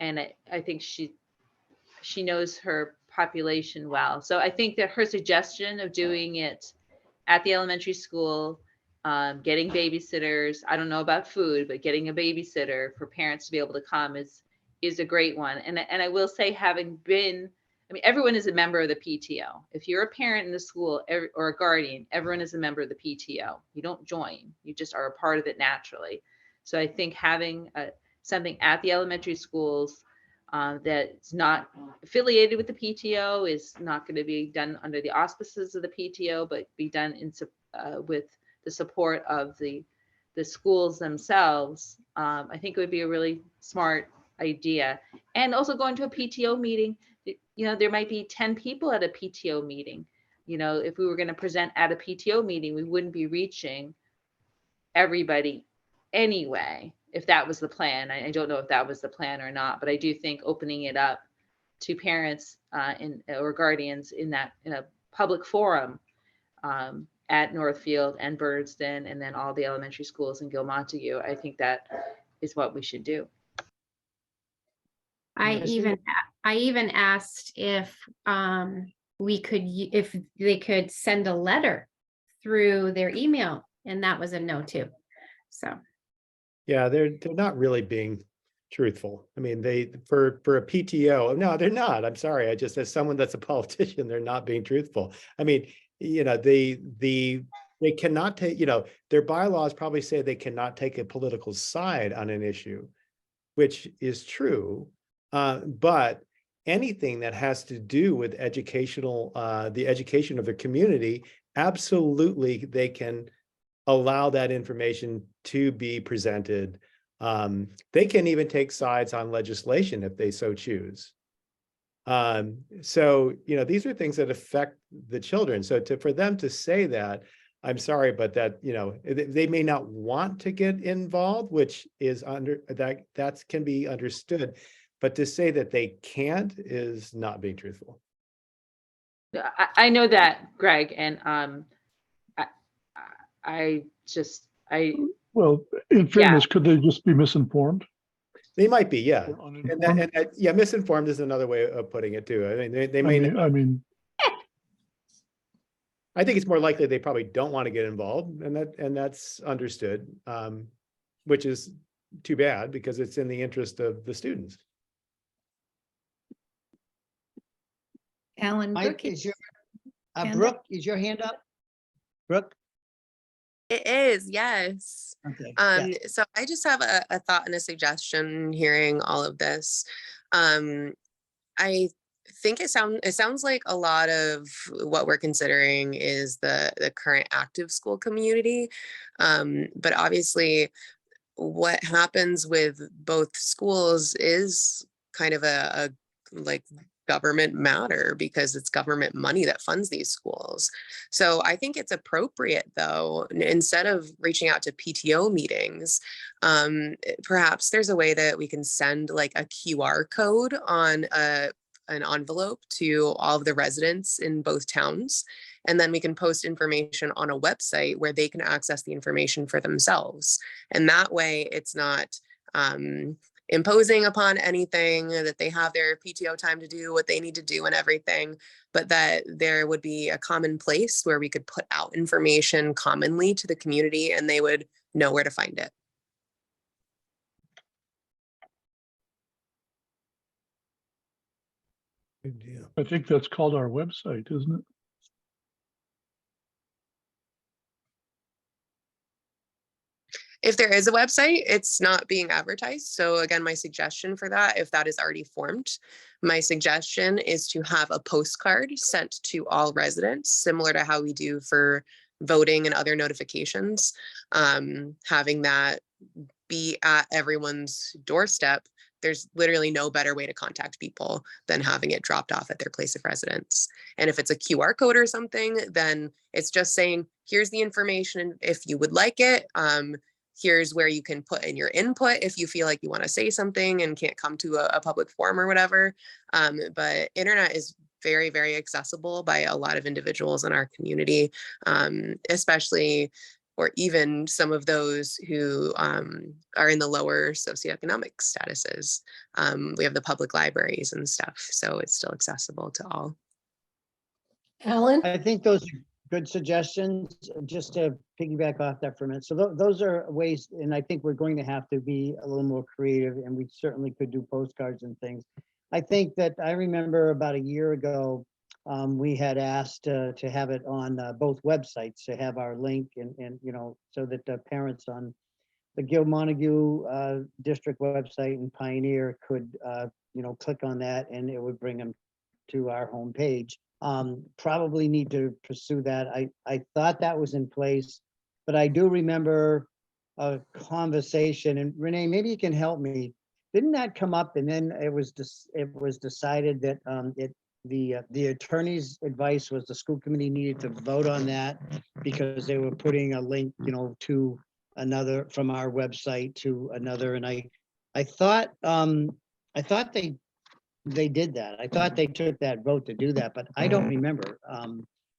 and I think she knows her population well. So I think that her suggestion of doing it at the elementary school, getting babysitters, I don't know about food, but getting a babysitter for parents to be able to come is a great one. And I will say, everyone is a member of the PTO. If you're a parent in the school or a guardian, everyone is a member of the PTO. You don't join, you just are a part of it naturally. So I think having something at the elementary schools that's not affiliated with the PTO, is not going to be done under the auspices of the PTO, but be done with the support of the schools themselves. I think it would be a really smart idea. And also going to a PTO meeting, there might be 10 people at a PTO meeting. If we were going to present at a PTO meeting, we wouldn't be reaching everybody anyway, if that was the plan. I don't know if that was the plan or not, but I do think opening it up to parents or guardians in a public forum at Northfield and Birdston, and then all the elementary schools in Gil Montague, I think that is what we should do. I even asked if if they could send a letter through their email, and that was a no too. So yeah, they're not really being truthful. I mean, for a PTO, no, they're not. I'm sorry. As someone that's a politician, they're not being truthful. I mean, they cannot take, their bylaws probably say they cannot take a political side on an issue, which is true. But anything that has to do with the education of the community, absolutely, they can allow that information to be presented. They can even take sides on legislation if they so choose. So, these are things that affect the children. So for them to say that, I'm sorry, but that, they may not want to get involved, which is that can be understood. But to say that they can't is not being truthful. I know that, Greg, and well, in fairness, could they just be misinformed? They might be, yeah. Or uninformed? And yeah, misinformed is another way of putting it too. I mean, they may not. I mean, I think it's more likely they probably don't want to get involved, and that's understood, which is too bad because it's in the interest of the students. Alan, Mike, Brooke, is your, hand up? Brooke, is your hand up? Brooke? It is, yes. Okay. yeah. So I just have a thought and a suggestion hearing all of this. I think it sounds like a lot of what we're considering is the current active school community. But obviously what happens with both schools is kind of a like government matter because it's government money that funds these schools. So I think it's appropriate though, instead of reaching out to PTO meetings, perhaps there's a way that we can send like a QR code on an envelope to all of the residents in both towns. And then we can post information on a website where they can access the information for themselves. And that way it's not imposing upon anything, that they have their PTO time to do what they need to do and everything, but that there would be a common place where we could put out information commonly to the community and they would know where to find it. Good deal. I think that's called our website, isn't it? If there is a website, it's not being advertised. So again, my suggestion for that, if that is already formed, my suggestion is to have a postcard sent to all residents, similar to how we do for voting and other notifications, having that be at everyone's doorstep. There's literally no better way to contact people than having it dropped off at their place of residence. And if it's a QR code or something, then it's just saying, here's the information if you would like it. Here's where you can put in your input if you feel like you want to say something and can't come to a public forum or whatever. But internet is very, very accessible by a lot of individuals in our community, especially or even some of those who are in the lower socioeconomic statuses. We have the public libraries and stuff, so it's still accessible to all. Alan? I think those are good suggestions, just to piggyback off that for a minute. So those are ways, and I think we're going to have to be a little more creative, and we certainly could do postcards and things. I think that I remember about a year ago, we had asked to have it on both websites, to have our link and you know, so that the parents on the Gil Montague district website and Pioneer could you know, click on that and it would bring them to our homepage. Probably need to pursue that. I thought that was in place, but I do remember a conversation, and Renee, maybe you can help me. Didn't that come up and then it was decided that the attorney's advice was the school committee needed to vote on that because they were putting a link, you know, to another, from our website to another, and I thought they did that. I thought they took that vote to do that, but I don't remember.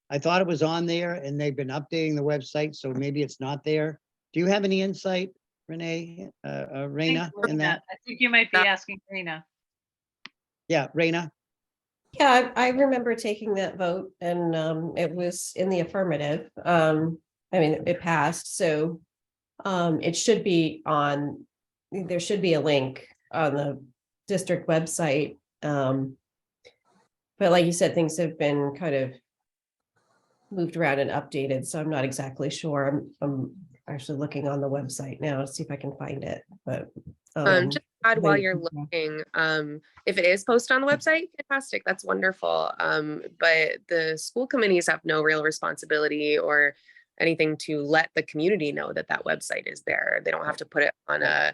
I thought it was on there and they've been updating the website, so maybe it's not there. Do you have any insight, Renee, Raina, in that? I think you might be asking Raina. Yeah, Raina? Yeah, I remember taking that vote and it was in the affirmative. I mean, it passed, so it should be on, there should be a link on the district website. But like you said, things have been kind of moved around and updated, so I'm not exactly sure. I'm actually looking on the website now to see if I can find it, but Just add while you're looking, if it is posted on the website, fantastic, that's wonderful. But the school committees have no real responsibility or anything to let the community know that that website is there. They don't have to put it on a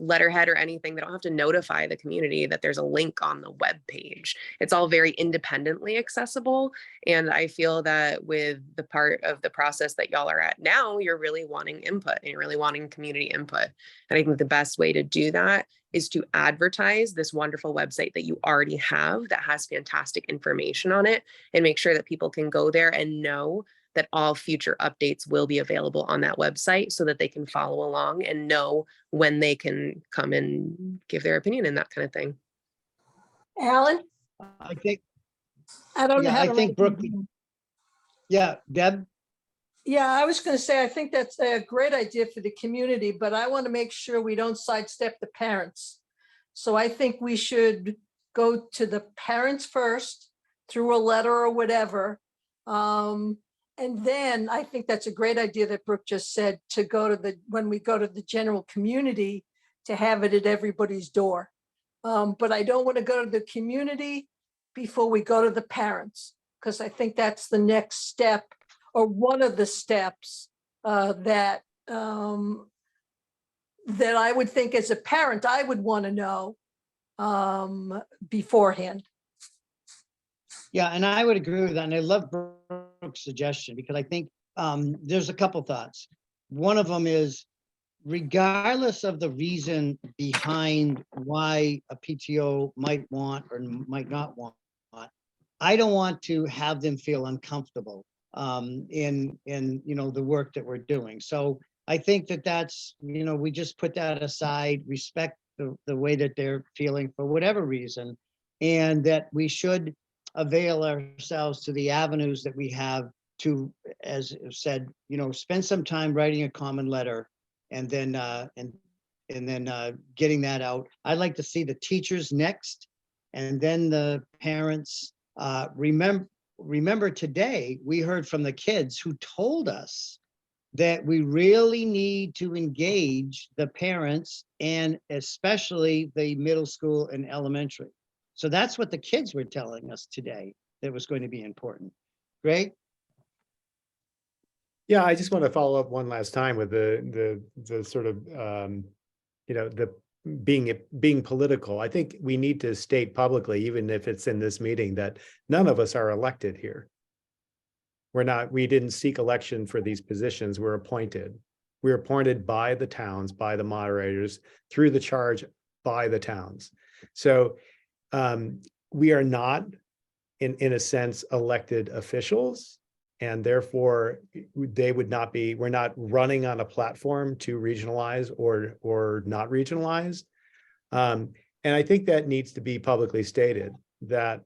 letterhead or anything. They don't have to notify the community that there's a link on the web page. It's all very independently accessible. And I feel that with the part of the process that y'all are at now, you're really wanting input and you're really wanting community input. And I think the best way to do that is to advertise this wonderful website that you already have that has fantastic information on it, and make sure that people can go there and know that all future updates will be available on that website so that they can follow along and know when they can come and give their opinion and that kind of thing. Alan? I think, I don't know yeah, how I to think write Brooke, that. Yeah, Deb? Yeah, I was going to say, I think that's a great idea for the community, but I want to make sure we don't sidestep the parents. So I think we should go to the parents first through a letter or whatever. And then I think that's a great idea that Brooke just said, to go to when we go to the general community, to have it at everybody's door. But I don't want to go to the community before we go to the parents, because I think that's the next step, or one of the steps that that I would think as a parent, I would want to know beforehand. Yeah, and I would agree with that. And I love Brooke's suggestion, because I think there's a couple thoughts. One of them is, regardless of the reason behind why a PTO might want or might not want, I don't want to have them feel uncomfortable in the work that we're doing. So I think that's, we just put that aside, respect the way that they're feeling for whatever reason, and that we should avail ourselves to the avenues that we have to, as said, spend some time writing a common letter, and then getting that out. I'd like to see the teachers next, and then the parents. Remember today, we heard from the kids who told us that we really need to engage the parents, and especially the middle school and elementary. So that's what the kids were telling us today, that was going to be important. Greg? Yeah, I just want to follow up one last time with the sort of the being political. I think we need to state publicly, even if it's in this meeting, that none of us are elected here. We didn't seek election for these positions. We're appointed. We're appointed by the towns, by the moderators, through the charge by the towns. So we are not, in a sense, elected officials, and therefore they would not be. We're not running on a platform to regionalize or not regionalize. And I think that needs to be publicly stated, that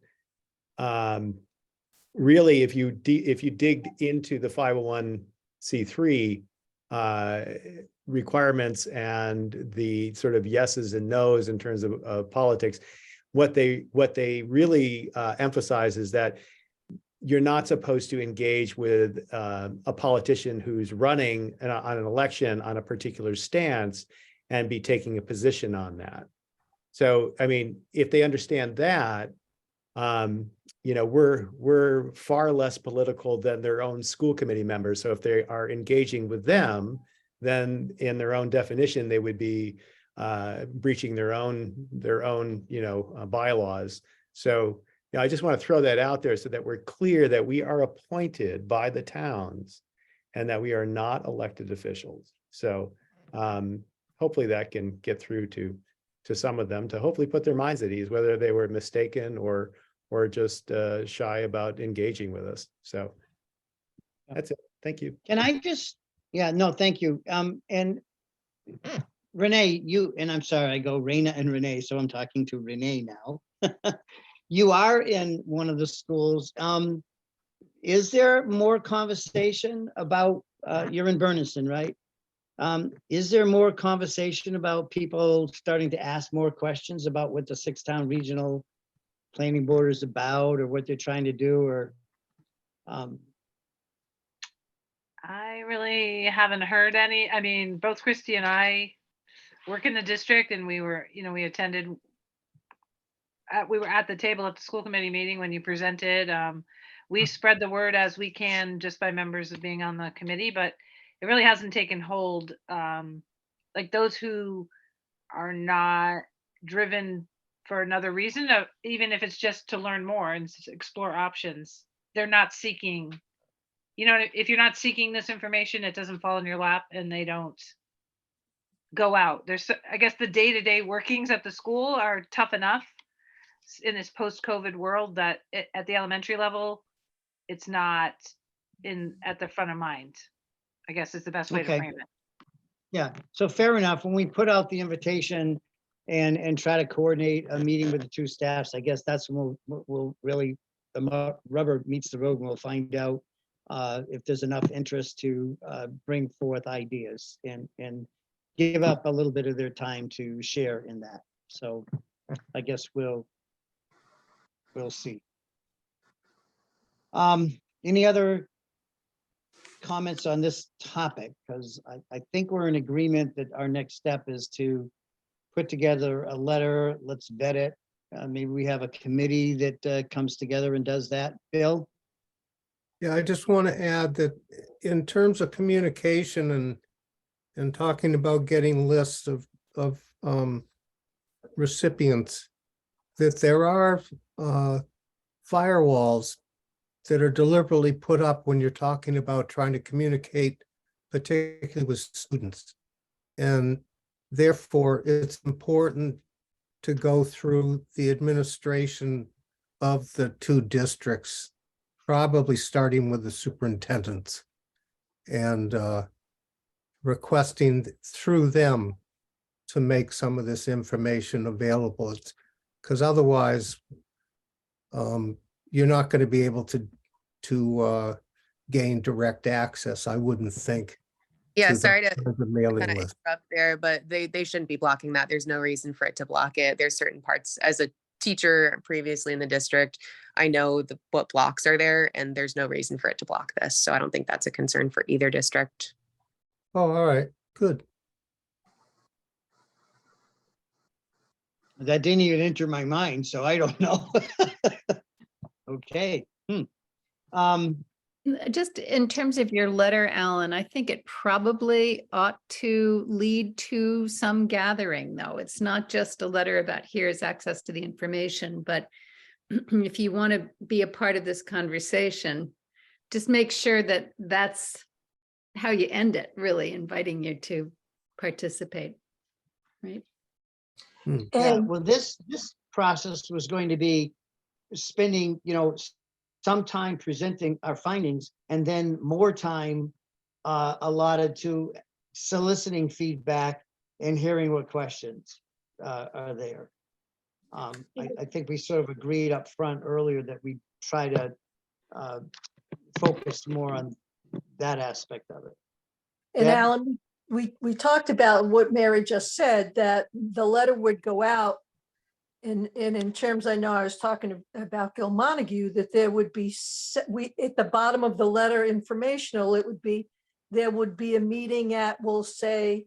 really, if you dig into the 501c3 requirements and the sort of yeses and nos in terms of politics, what they really emphasize is that you're not supposed to engage with a politician who's running on an election on a particular stance and be taking a position on that. So, I mean, if they understand that, we're far less political than their own school committee members. So if they are engaging with them, then in their own definition, they would be breaching their own bylaws. So I just want to throw that out there so that we're clear that we are appointed by the towns and that we are not elected officials. So hopefully that can get through to some of them, to hopefully put their minds at ease, whether they were mistaken or just shy about engaging with us. So that's it. Thank you. Can I just, no, thank you. And Renee, and I'm sorry, I go Raina and Renee, so I'm talking to Renee now. You are in one of the schools. Is there more conversation about, you're in Berniston, right? Is there more conversation about people starting to ask more questions about what the 6-town regional planning board is about, or what they're trying to do, or I really haven't heard any. I mean, both Christy and I work in the district, and we were, we attended, we were at the table at the school committee meeting when you presented. We spread the word as we can just by members of being on the committee, but it really hasn't taken hold. Like those who are not driven for another reason, even if it's just to learn more and explore options, they're not seeking, if you're not seeking this information, it doesn't fall in your lap and they don't go out. I guess the day-to-day workings at the school are tough enough in this post-COVID world that at the elementary level, it's not at the front of mind, I guess is the best way to frame it. Yeah, so fair enough. When we put out the invitation and try to coordinate a meeting with the two staffs, I guess that's when we'll really, the rubber meets the road, and we'll find out if there's enough interest to bring forth ideas and give up a little bit of their time to share in that. So I guess we'll see. Any other comments on this topic? Because I think we're in agreement that our next step is to put together a letter. Let's vet it. Maybe we have a committee that comes together and does that. Bill? Yeah, I just want to add that in terms of communication and talking about getting lists of recipients, that there are firewalls that are deliberately put up when you're talking about trying to communicate, particularly with students. And therefore, it's important to go through the administration of the two districts, probably starting with the superintendents and requesting through them to make some of this information available. Because otherwise, you're not going to be able to gain direct access, I wouldn't think. Yeah, to the- sorry to the mailing kind of list. interrupt there, but they shouldn't be blocking that. There's no reason for it to block it. There's certain parts, as a teacher previously in the district, I know what blocks are there, and there's no reason for it to block this. So I don't think that's a concern for either district. Oh, all right, good. That didn't even enter my mind, so I don't know. Okay. Just in terms of your letter, Alan, I think it probably ought to lead to some gathering, though. It's not just a letter about here's access to the information, but if you want to be a part of this conversation, just make sure that that's how you end it, really inviting you to participate, right? Yeah, And well, this process was going to be spending, some time presenting our findings and then more time allotted to soliciting feedback and hearing what questions are there. I think we sort of agreed up front earlier that we try to focus more on that aspect of it. And Deb? Alan, we talked about what Mary just said, that the letter would go out. And in terms, I know I was talking about Gil Montague, that there would be, at the bottom of the letter informational, it would be, there would be a meeting at, we'll say,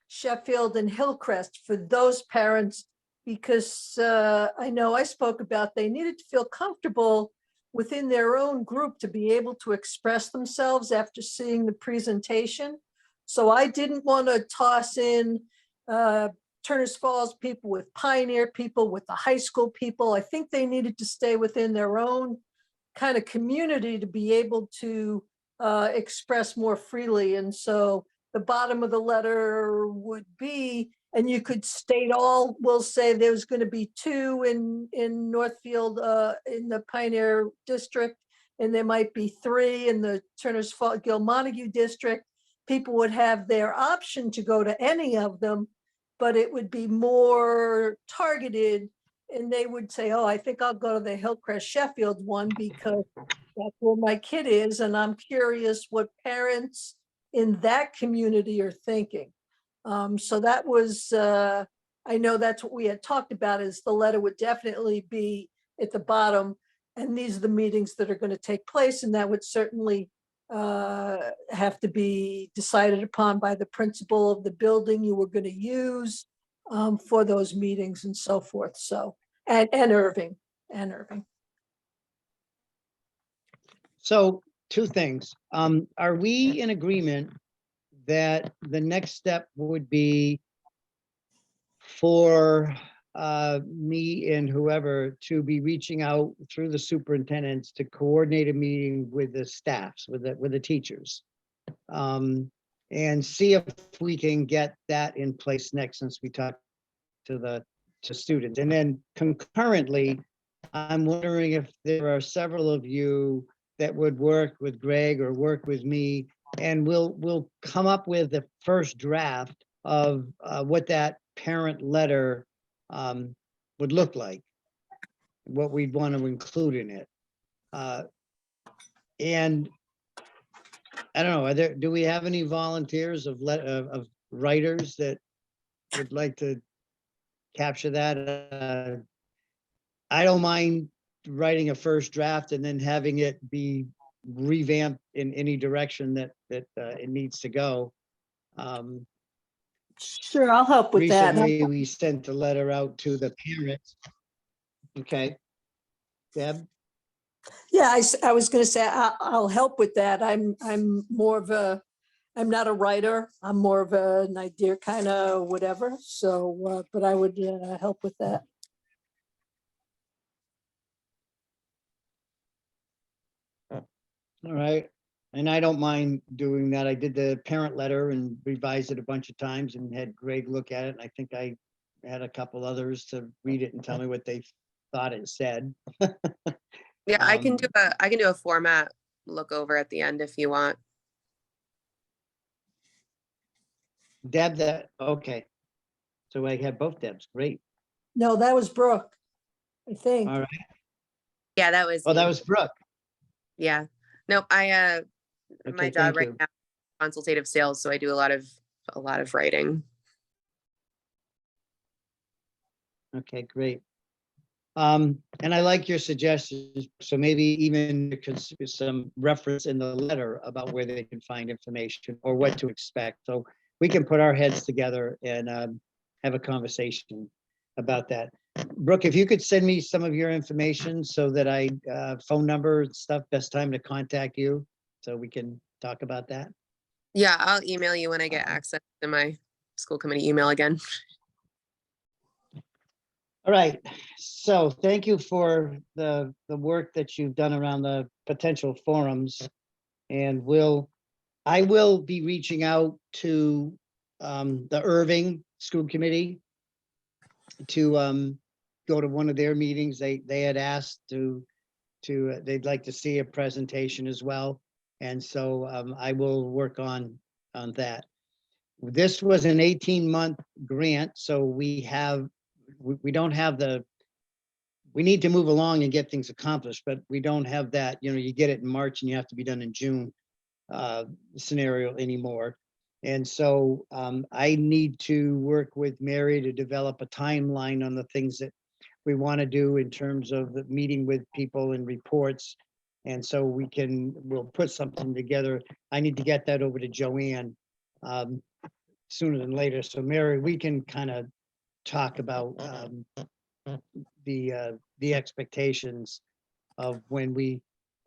Sheffield and Hillcrest for those parents, because I know I spoke about they needed to feel comfortable within their own group to be able to express themselves after seeing the presentation. So I didn't want to toss in Turners Falls people with Pioneer people, with the high school people. I think they needed to stay within their own kind of community to be able to express more freely. And so the bottom of the letter would be, and you could state all, we'll say there's going to be 2 in Northfield in the Pioneer district, and there might be 3 in the Turners Falls Gil Montague district. People would have their option to go to any of them, but it would be more targeted, and they would say, oh, I think I'll go to the Hillcrest Sheffield one because that's where my kid is, and I'm curious what parents in that community are thinking. So that was, I know that's what we had talked about, is the letter would definitely be at the bottom, and these are the meetings that are going to take place, and that would certainly have to be decided upon by the principal of the building you were going to use for those meetings and so forth. So, and Irving. So 2 things. Are we in agreement that the next step would be for me and whoever to be reaching out through the superintendents to coordinate a meeting with the staffs, with the teachers, and see if we can get that in place next, since we talked to students. And then concurrently, I'm wondering if there are several of you that would work with Greg or work with me, and we'll come up with the first draft of what that parent letter would look like, what we'd want to include in it. And I don't know, do we have any volunteers of writers that would like to capture that? I don't mind writing a first draft and then having it be revamped in any direction that it needs to go. Sure, I'll help with that. Recently, we sent a letter out to the parents. Okay. Deb? Yeah, I was gonna say, I'll help with that. I'm more of I'm not a writer. I'm more of an idea kind of whatever. So, but I would help with that. All right. And I don't mind doing that. I did the parent letter and revised it a bunch of times and had Greg look at it. And I think I had a couple others to read it and tell me what they thought it said. Yeah, I can do Um, a format look over at the end if you want. Deb, okay. So I had both Debs. Great. No, that was Brooke, I think. All right. Yeah, that was Oh, that me. was Brooke. Yeah. Nope. My Okay, job thank right you. now, consultative sales, so I do a lot of writing. Okay, great. And I like your suggestions. So maybe even some reference in the letter about where they can find information or what to expect. So we can put our heads together and have a conversation about that. Brooke, if you could send me some of your information so that phone number and stuff, best time to contact you, so we can talk about that. Yeah, I'll email you when I get access to my school committee email again. All right, so thank you for the work that you've done around the potential forums. And I will be reaching out to the Irving School Committee to go to one of their meetings. They had asked they'd like to see a presentation as well. And so I will work on that. This was an 18-month grant, so we don't have we need to move along and get things accomplished, but we don't have that, you get it in March and you have to be done in June scenario anymore. And so I need to work with Mary to develop a timeline on the things that we want to do in terms of the meeting with people and reports. And so we'll put something together. I need to get that over to Joanne sooner than later. So Mary, we can kind of talk about the expectations of when we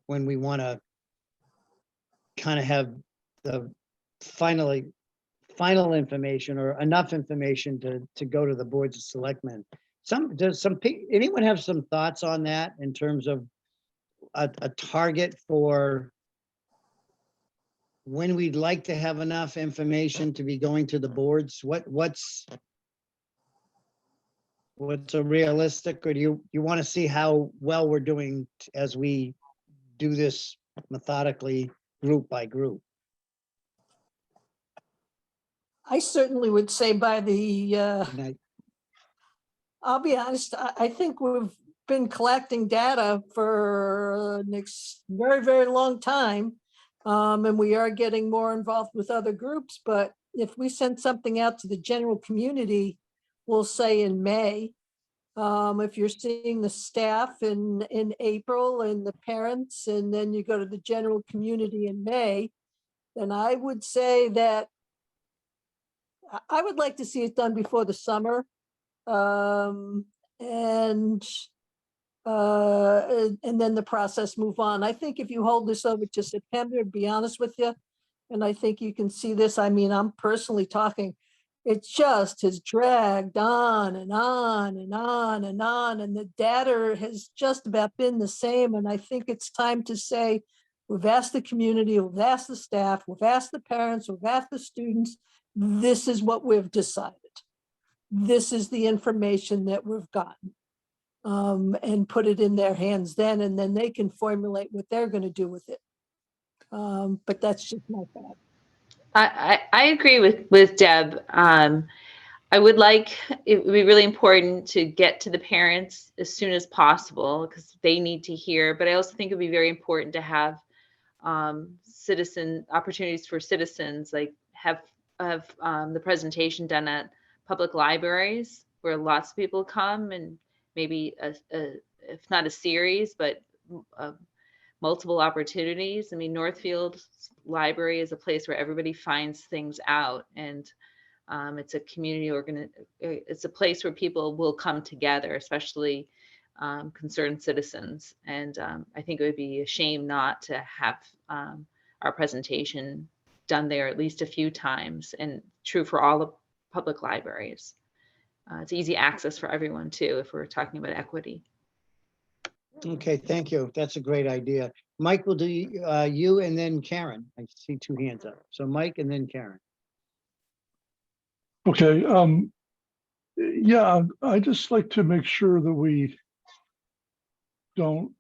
want to kind of have the final information or enough information to go to the boards of selectmen. Anyone have some thoughts on that in terms of a target for when we'd like to have enough information to be going to the boards? What's a realistic, or do you want to see how well we're doing as we do this methodically, group by group? I certainly would say by the, And I'll be honest, I think we've been collecting data for very, very long time. And we are getting more involved with other groups, but if we send something out to the general community, we'll say in May, if you're seeing the staff in April and the parents, and then you go to the general community in May, then I would say that I would like to see it done before the summer. And then the process move on. I think if you hold this over to September, to be honest with you, and I think you can see this, I mean, I'm personally talking, it just has dragged on and on and on and on, and the data has just about been the same. And I think it's time to say, we've asked the community, we've asked the staff, we've asked the parents, we've asked the students, this is what we've decided. This is the information that we've gotten. And put it in their hands then, and then they can formulate what they're going to do with it. But that's just my thought. I agree with Deb. I would like, it would be really important to get to the parents as soon as possible because they need to hear, but I also think it'd be very important to have citizen opportunities for citizens, like have the presentation done at public libraries where lots of people come, and maybe if not a series, but multiple opportunities. I mean, Northfield Library is a place where everybody finds things out, and it's a community it's a place where people will come together, especially concerned citizens. And I think it would be a shame not to have our presentation done there at least a few times, and true for all the public libraries. It's easy access for everyone too, if we're talking about equity. Okay, thank you. That's a great idea. Mike will do you and then Karen. I see two hands up. So Mike and then Karen. Okay, yeah, I just like to make sure that we don't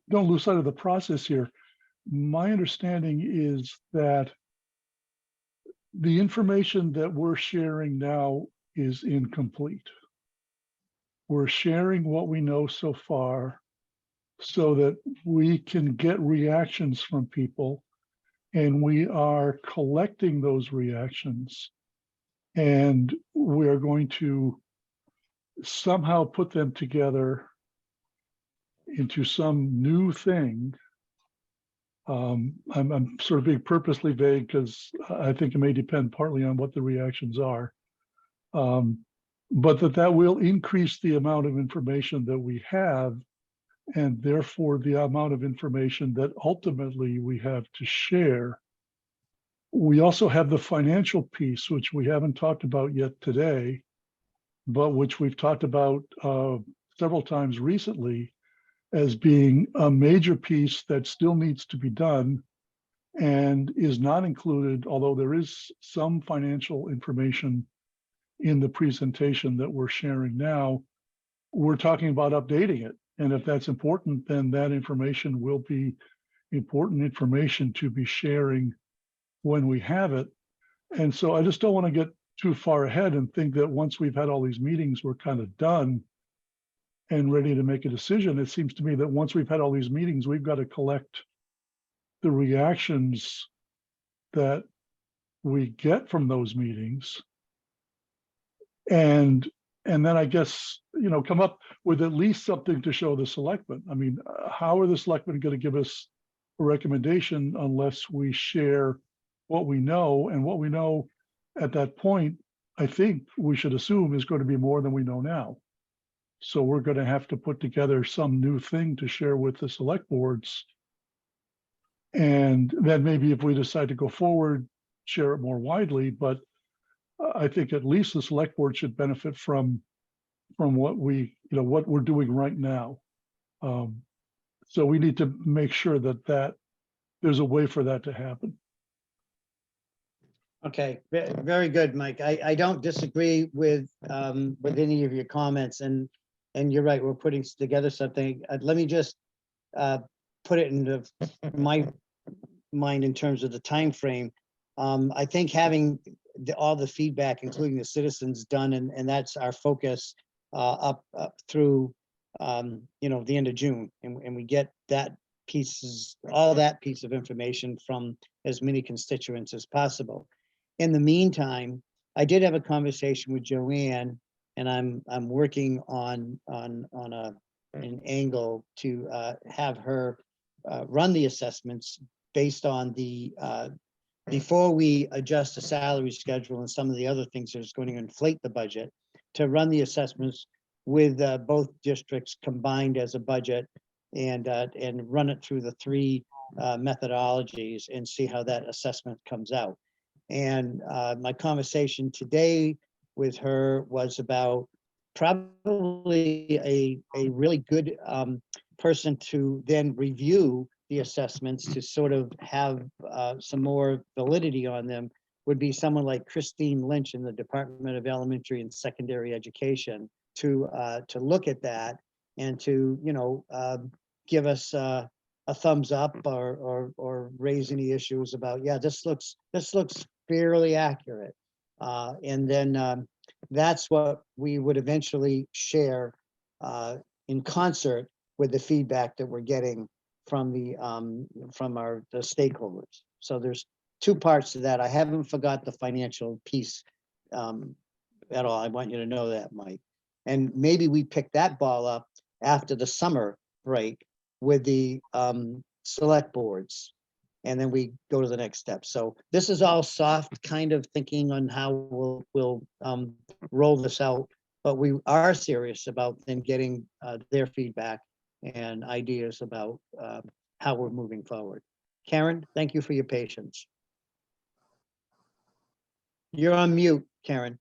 lose sight of the process here. My understanding is that the information that we're sharing now is incomplete. We're sharing what we know so far so that we can get reactions from people, and we are collecting those reactions, and we are going to somehow put them together into some new thing. I'm sort of being purposely vague because I think it may depend partly on what the reactions are. But that will increase the amount of information that we have, and therefore the amount of information that ultimately we have to share. We also have the financial piece, which we haven't talked about yet today, but which we've talked about several times recently as being a major piece that still needs to be done and is not included, although there is some financial information in the presentation that we're sharing now. We're talking about updating it. And if that's important, then that information will be important information to be sharing when we have it. And so I just don't want to get too far ahead and think that once we've had all these meetings, we're kind of done and ready to make a decision. It seems to me that once we've had all these meetings, we've got to collect the reactions that we get from those meetings. And then I guess, come up with at least something to show the selectmen. I mean, how are the selectmen going to give us a recommendation unless we share what we know? And what we know at that point, I think we should assume is going to be more than we know now. So we're going to have to put together some new thing to share with the select boards. And then maybe if we decide to go forward, share it more widely. But I think at least the select board should benefit from what what we're doing right now. So we need to make sure that there's a way for that to happen. Okay, very good, Mike. I don't disagree with any of your comments, and you're right. We're putting together something. Let me just put it into my mind in terms of the time frame. I think having all the feedback, including the citizens, done, and that's our focus up through the end of June, and we get all that piece of information from as many constituents as possible. In the meantime, I did have a conversation with Joanne, and I'm working on an angle to have her run the assessments based on the before we adjust the salary schedule and some of the other things that's going to inflate the budget, to run the assessments with both districts combined as a budget, and run it through the three methodologies and see how that assessment comes out. And my conversation today with her was about probably a really good person to then review the assessments to sort of have some more validity on them would be someone like Christine Lynch in the Department of Elementary and Secondary Education to look at that and to give us a thumbs up or raise any issues about, yeah, this looks fairly accurate, and then that's what we would eventually share in concert with the feedback that we're getting from the stakeholders. So there's two parts to that. I haven't forgot the financial piece at all. I want you to know that, Mike. And maybe we pick that ball up after the summer break with the select boards. And then we go to the next step. So this is all soft kind of thinking on how we'll roll this out. But we are serious about then getting their feedback and ideas about how we're moving forward. Karen, thank you for your patience. You're on mute, Karen.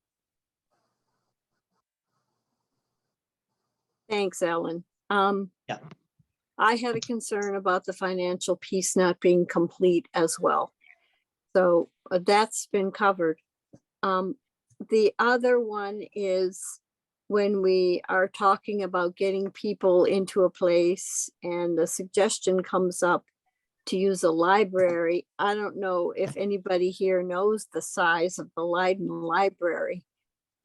Thanks, Ellen. Yeah. I had a concern about the financial piece not being complete as well. So that's been covered. The other one is when we are talking about getting people into a place and the suggestion comes up to use a library. I don't know if anybody here knows the size of the Leiden Library,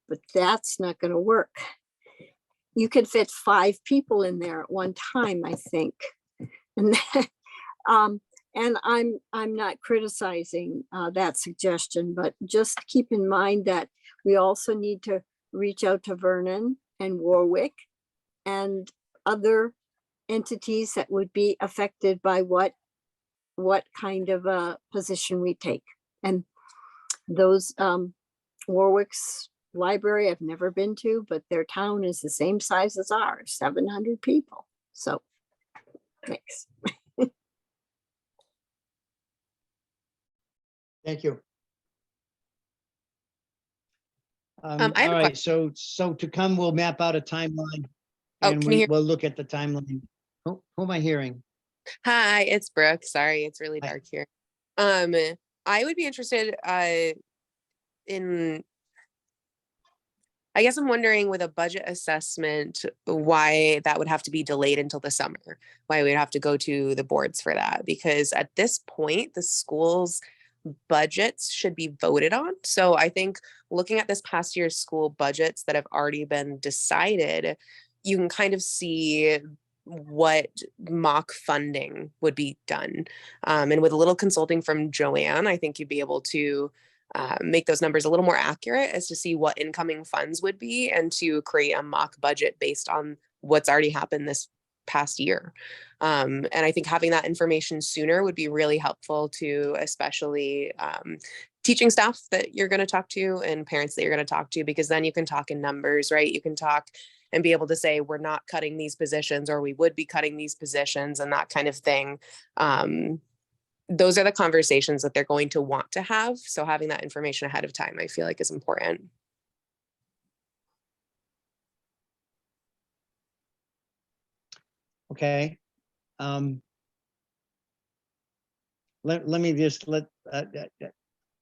but that's not going to work. You could fit 5 people in there at one time, I think. And and I'm not criticizing that suggestion, but just keep in mind that we also need to reach out to Vernon and Warwick and other entities that would be affected by what kind of a position we take. And those Warwick's library I've never been to, but their town is the same size as ours, 700 people. So thanks. Thank you. I have All a right, so to come, we'll map out a timeline. Oh, And can you hear? we'll look at the timeline. Who am I hearing? Hi, it's Brooke. Sorry, it's really Hi. dark here. I would be interested in, I guess I'm wondering with a budget assessment, why that would have to be delayed until the summer, why we'd have to go to the boards for that. Because at this point, the school's budgets should be voted on. So I think looking at this past year's school budgets that have already been decided, you can kind of see what mock funding would be done. And with a little consulting from Joanne, I think you'd be able to make those numbers a little more accurate as to see what incoming funds would be and to create a mock budget based on what's already happened this past year. And I think having that information sooner would be really helpful to especially teaching staff that you're going to talk to and parents that you're going to talk to, because then you can talk in numbers, right? You can talk and be able to say, we're not cutting these positions, or we would be cutting these positions, and that kind of thing. Those are the conversations that they're going to want to have. So having that information ahead of time, I feel like, is important. Okay. Let me just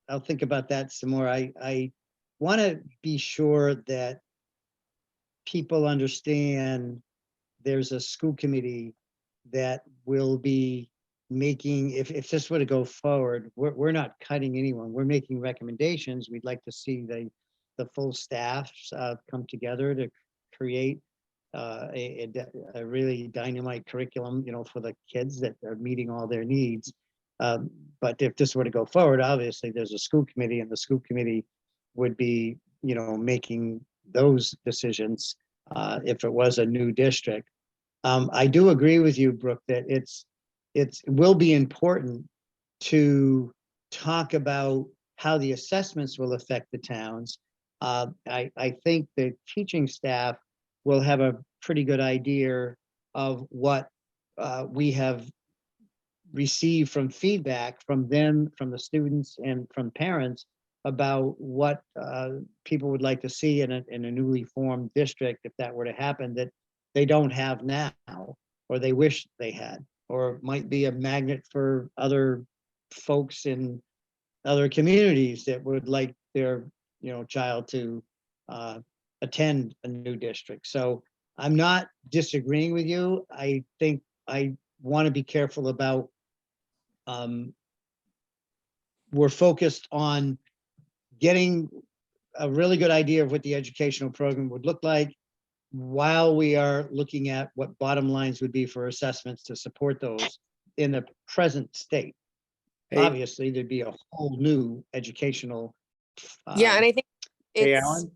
I'll think about that some more. I want to be sure that people understand there's a school committee that will be making, if this were to go forward, we're not cutting anyone. We're making recommendations. We'd like to see the full staff come together to create a really dynamite curriculum, for the kids that are meeting all their needs. But if this were to go forward, obviously there's a school committee, and the school committee would be, making those decisions if it was a new district. I do agree with you, Brooke, that it will be important to talk about how the assessments will affect the towns. I think the teaching staff will have a pretty good idea of what we have received from feedback from them, from the students, and from parents about what people would like to see in a newly formed district, if that were to happen, that they don't have now, or they wish they had, or might be a magnet for other folks in other communities that would like their child to attend a new district. So I'm not disagreeing with you. I think I want to be careful about we're focused on getting a really good idea of what the educational program would look like, while we are looking at what bottom lines would be for assessments to support those. in the present state. Hey, Obviously, there'd be a whole new educational. Yeah, and I think hey, it's Alan,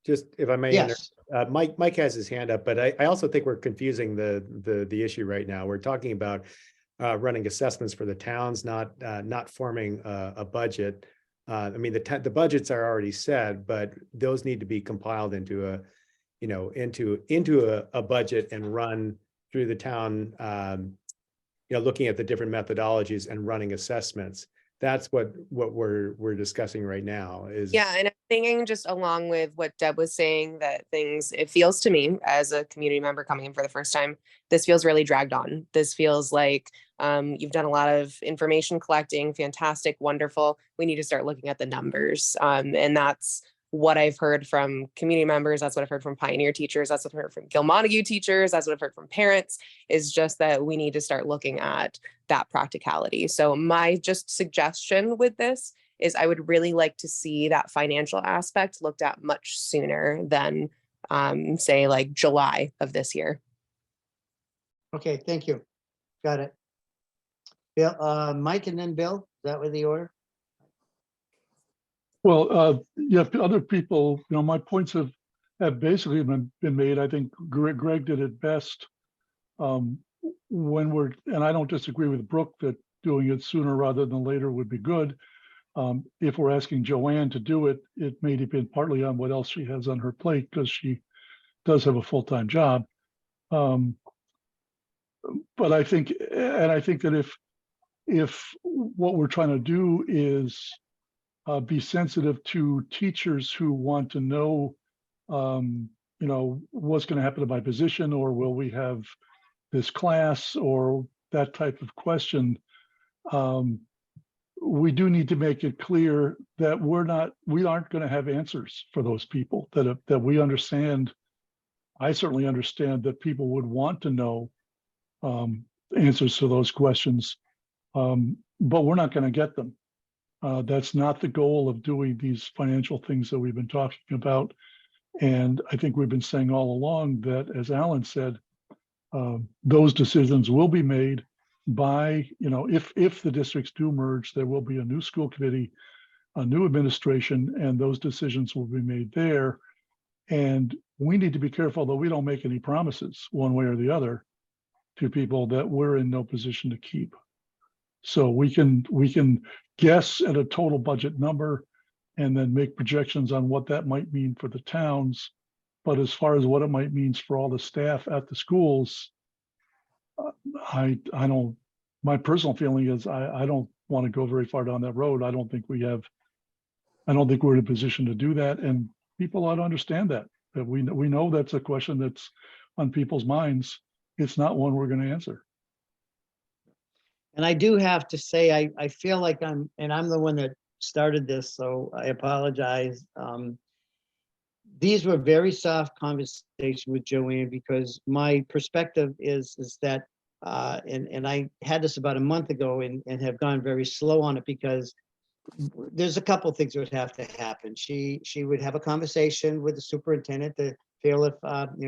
just if I may, Yes, Mike has his hand up, but I also think we're confusing the issue right now. We're talking about running assessments for the towns, not forming a budget. I mean, the budgets are already set, but those need to be compiled into a, into a budget and run through the town. Looking at the different methodologies and running assessments. That's what we're discussing right now is. Yeah, and I'm thinking just along with what Deb was saying, that it feels to me as a community member coming in for the first time, this feels really dragged on. This feels like you've done a lot of information collecting, fantastic, wonderful. We need to start looking at the numbers. And that's what I've heard from community members. That's what I've heard from Pioneer teachers. That's what I've heard from Gil Montague teachers. That's what I've heard from parents, is just that we need to start looking at that practicality. So my just suggestion with this is I would really like to see that financial aspect looked at much sooner than say like July of this year. okay, thank you. Got it. Bill, Mike and then Bill, is that with the order? Well, yeah, other people, my points have basically been made. I think Greg did it best. And I don't disagree with Brooke that doing it sooner rather than later would be good. If we're asking Joanne to do it, it may depend partly on what else she has on her plate, because she does have a full-time job. But I think that if what we're trying to do is be sensitive to teachers who want to know, what's going to happen to my position, or will we have this class, or that type of question. We do need to make it clear that we aren't going to have answers for those people, that we understand. I certainly understand that people would want to know answers to those questions, but we're not going to get them. That's not the goal of doing these financial things that we've been talking about. And I think we've been saying all along that, as Alan said, those decisions will be made by, if the districts do merge, there will be a new school committee, a new administration, and those decisions will be made there. And we need to be careful that we don't make any promises one way or the other to people that we're in no position to keep. So we can guess at a total budget number and then make projections on what that might mean for the towns. But as far as what it might mean for all the staff at the schools, I don't, my personal feeling is I don't want to go very far down that road. I don't think we're in a position to do that. And people ought to understand that we know that's a question that's on people's minds. It's not one we're going to answer. And I do have to say, I feel like I'm the one that started this, so I apologize. These were very soft conversations with Joanne, because my perspective is that, and I had this about a month ago and have gone very slow on it, because there's a couple of things that would have to happen. She would have a conversation with the superintendent to feel if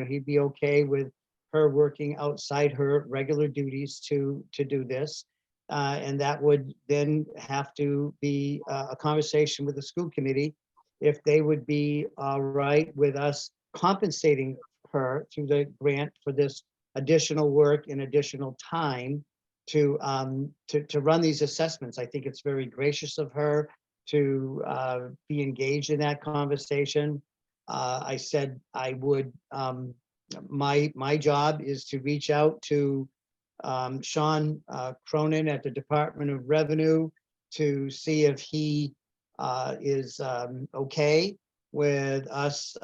he'd be okay with her working outside her regular duties to do this. And that would then have to be a conversation with the school committee, if they would be all right with us compensating her through the grant for this additional work and additional time to run these assessments. I think it's very gracious of her to be engaged in that conversation. I said I would, my job is to reach out to Sean Cronin at the Department of Revenue to see if he is okay with us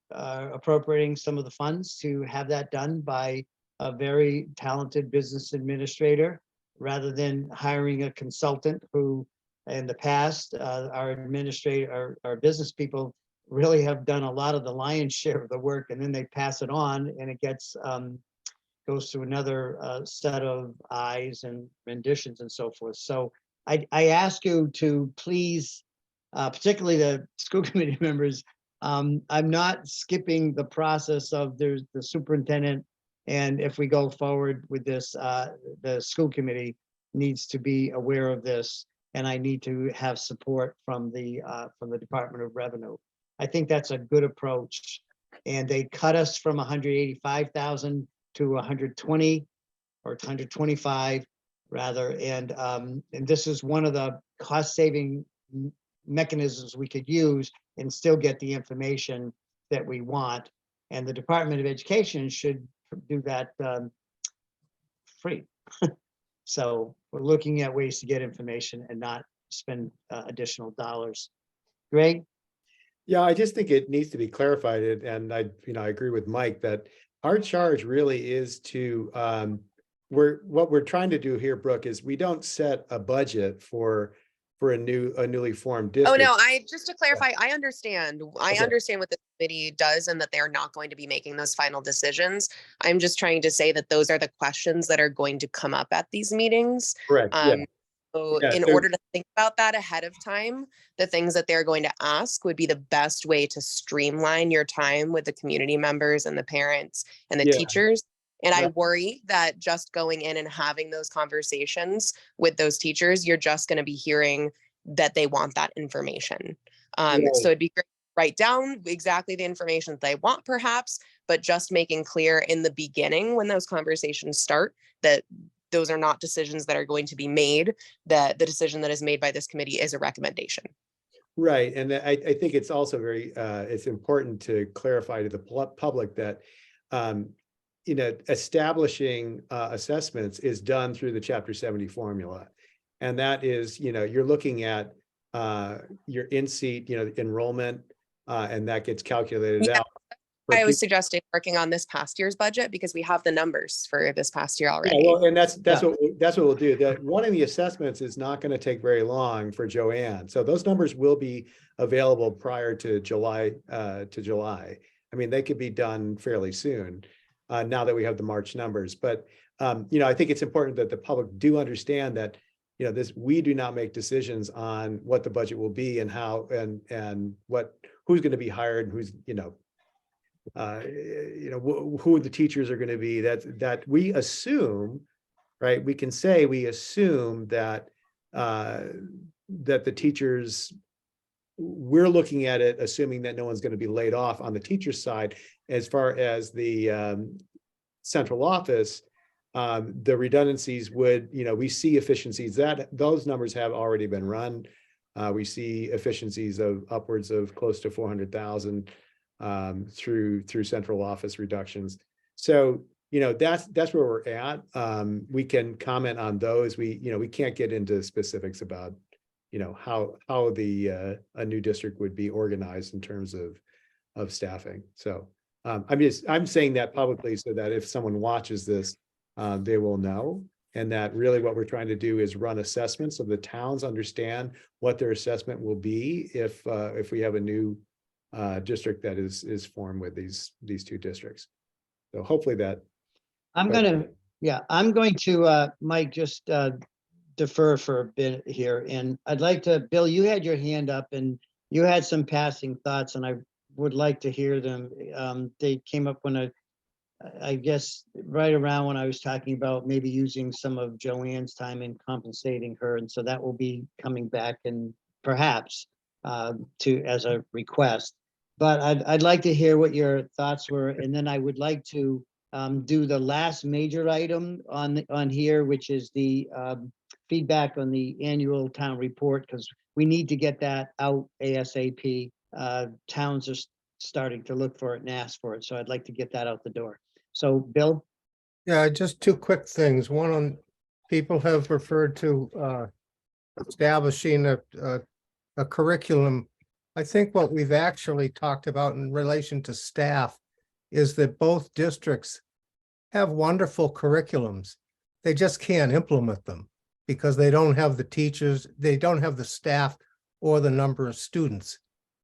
appropriating some of the funds to have that done by a very talented business administrator, rather than hiring a consultant who, in the past, our business people really have done a lot of the lion's share of the work, and then they pass it on, and it goes to another set of eyes and renditions and so forth. So I ask you to please, particularly the school committee members, I'm not skipping the process of there's the superintendent And if we go forward with this, the school committee needs to be aware of this, and I need to have support from the Department of Revenue. I think that's a good approach. And they cut us from 185,000 to 120 or 125 rather. And this is one of the cost saving mechanisms we could use and still get the information that we want. And the Department of Education should do that free. So we're looking at ways to get information and not spend additional dollars. Greg? Yeah, I just think it needs to be clarified, and I agree with Mike that our charge really is to, what we're trying to do here, Brooke, is we don't set a budget for a newly formed Oh, district. no, just to clarify, I understand. I Okay. understand what the committee does and that they're not going to be making those final decisions. I'm just trying to say that those are the questions that are going to come up at these meetings. Correct, yeah. So Yeah, in so- order to think about that ahead of time, the things that they're going to ask would be the best way to streamline your time with the community members and the parents and the Yeah. teachers. And I Right. worry that just going in and having those conversations with those teachers, you're just going to be hearing that they want that information. Right. So it'd be great to write down exactly the information that they want, perhaps, but just making clear in the beginning when those conversations start that those are not decisions that are going to be made, that the decision that is made by this committee is a recommendation. Right, and I think it's also very, it's important to clarify to the public that, establishing assessments is done through the Chapter 70 formula. And that is, you're looking at your in-seat, enrollment, and that gets calculated Yeah. out. I was suggesting working on this past year's budget because we have the numbers for this past year already. Yeah, well, and that's what we'll do. That one of the assessments is not going to take very long for Joanne. So those numbers will be available prior to July. I mean, they could be done fairly soon now that we have the March numbers. But I think it's important that the public do understand that we do not make decisions on what the budget will be and how and who's going to be hired and who's who the teachers are going to be. That we assume, right? We can say we assume that that the teachers, we're looking at it assuming that no one's going to be laid off on the teacher side. As far as the central office, the redundancies would, we see efficiencies that those numbers have already been run. We see efficiencies of upwards of close to 400,000 through central office reductions. So, that's where we're at. We can comment on those. We can't get into specifics about, how a new district would be organized in terms of staffing. So I'm saying that publicly so that if someone watches this, they will know. And that really what we're trying to do is run assessments so the towns understand what their assessment will be if we have a new district that is formed with these two districts. So hopefully that. I'm going to, Mike, just defer for a bit here. And I'd like to, Bill, you had your hand up and you had some passing thoughts and I would like to hear them. They came up when I guess right around when I was talking about maybe using some of Joanne's time and compensating her. And so that will be coming back and perhaps as a request. But I'd like to hear what your thoughts were. And then I would like to do the last major item on here, which is the feedback on the annual town report, because we need to get that out ASAP. Towns are starting to look for it and ask for it. So I'd like to get that out the door. So Bill? Yeah, just two quick things. One, on people have referred to establishing a curriculum. I think what we've actually talked about in relation to staff is that both districts have wonderful curriculums. They just can't implement them because they don't have the teachers, they don't have the staff or the number of students.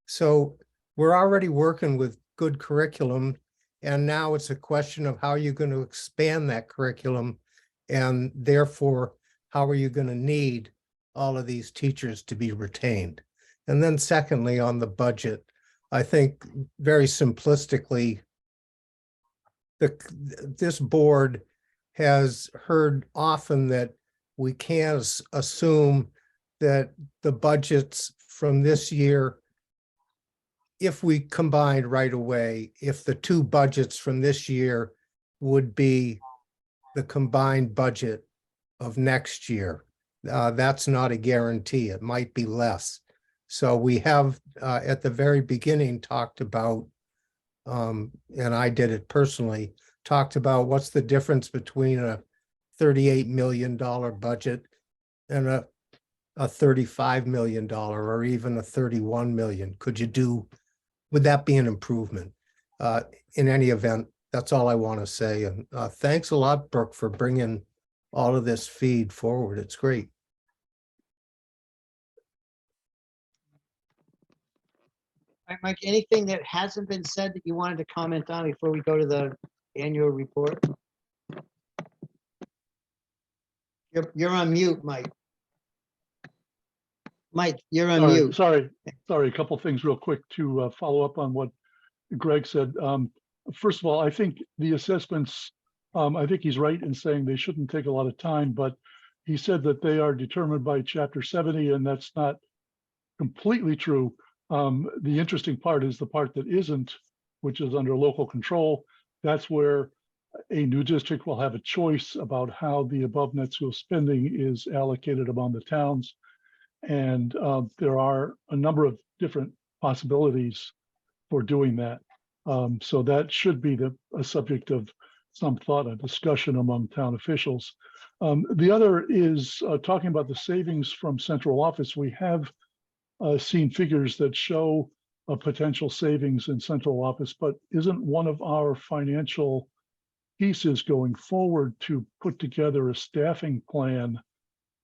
So we're already working with good curriculum. And now it's a question of how you're going to expand that curriculum. And therefore, how are you going to need all of these teachers to be retained? And then secondly, on the budget, I think very simplistically, this board has heard often that we can't assume that the budgets from this year, if we combined right away, if the two budgets from this year would be the combined budget of next year. That's not a guarantee. It might be less. So we have at the very beginning talked about, and I did it personally, talked about what's the difference between a $38 million budget and a $35 million or even a 31 million. Would that be an improvement? In any event, that's all I want to say. And thanks a lot, Brooke, for bringing all of this feed forward. It's great. All right, Mike, anything that hasn't been said that you wanted to comment on before we go to the annual report? You're on mute, Mike. Mike, you're on mute. Sorry, a couple things real quick to follow up on what Greg said. First of all, I think the assessments, I think he's right in saying they shouldn't take a lot of time, but he said that they are determined by Chapter 70, and that's not completely true. The interesting part is the part that isn't, which is under local control. That's where a new district will have a choice about how the above net school spending is allocated among the towns. And there are a number of different possibilities for doing that. So that should be a subject of some thought and discussion among town officials. The other is talking about the savings from central office. We have seen figures that show a potential savings in central office, but isn't one of our financial pieces going forward to put together a staffing plan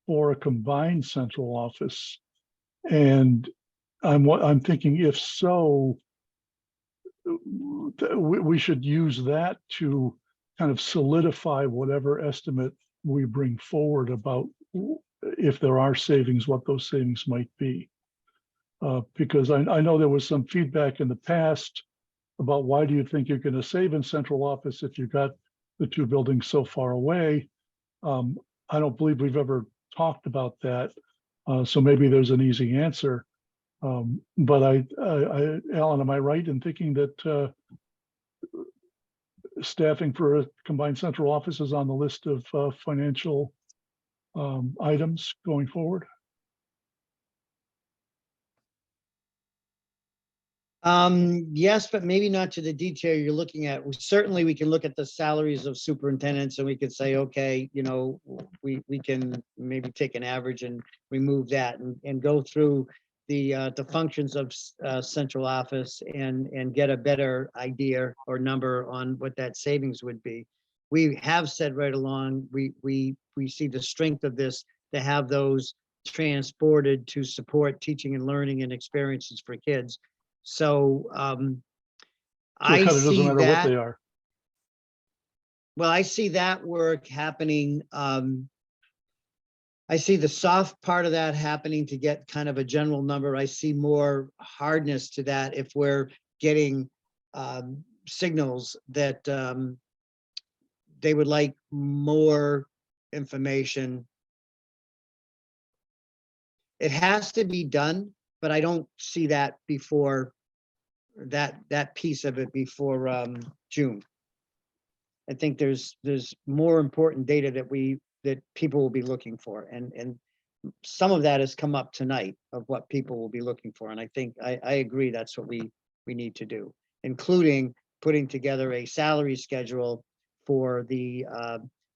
for a combined central office? And I'm thinking, if so, we should use that to kind of solidify whatever estimate we bring forward about if there are savings, what those savings might be. Because I know there was some feedback in the past about why do you think you're going to save in central office if you got the two buildings so far away. I don't believe we've ever talked about that. So maybe there's an easy answer. But Alan, am I right in thinking that staffing for a combined central office is on the list of financial items going forward? Yes, but maybe not to the detail you're looking at. Certainly we can look at the salaries of superintendents and we could say, okay, you know, we can maybe take an average and remove that and go through the functions of central office and get a better idea or number on what that savings would be. We have said right along, we see the strength of this to have those transported to support teaching and learning and experiences for kids. So I it kind of see doesn't matter that. what they are. Well, I see that work happening. I see the soft part of that happening to get kind of a general number. I see more hardness to that if we're getting signals that they would like more information. It has to be done, but I don't see that before that piece of it before June. I think there's more important data that people will be looking for, and some of that has come up tonight of what people will be looking for, and I think I agree that's what we need to do, including putting together a salary schedule for the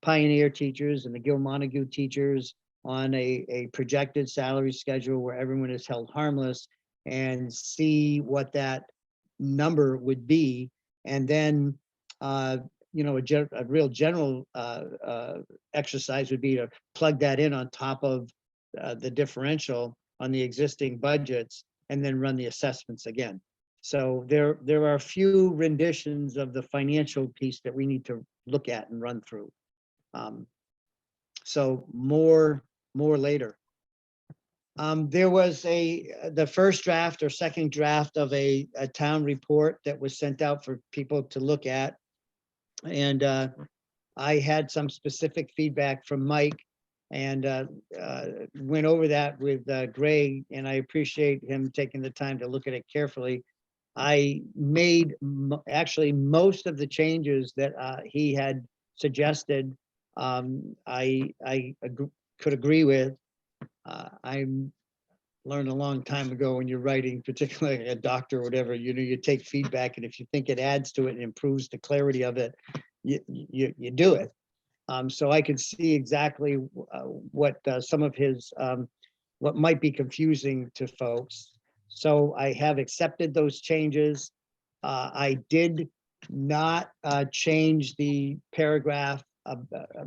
Pioneer teachers and the Gil Montague teachers on a projected salary schedule where everyone is held harmless, and see what that number would be. And then, you know, a real general exercise would be to plug that in on top of the differential on the existing budgets and then run the assessments again. So there are a few renditions of the financial piece that we need to look at and run through. So more later. There was the first draft or second draft of a town report that was sent out for people to look at. And I had some specific feedback from Mike and went over that with Greg, and I appreciate him taking the time to look at it carefully. I made actually most of the changes that he had suggested. I could agree with. I learned a long time ago when you're writing, particularly a doctor or whatever, you take feedback, and if you think it adds to it and improves the clarity of it, you do it. So I could see exactly what some of his what might be confusing to folks. So I have accepted those changes. I did not change the paragraph,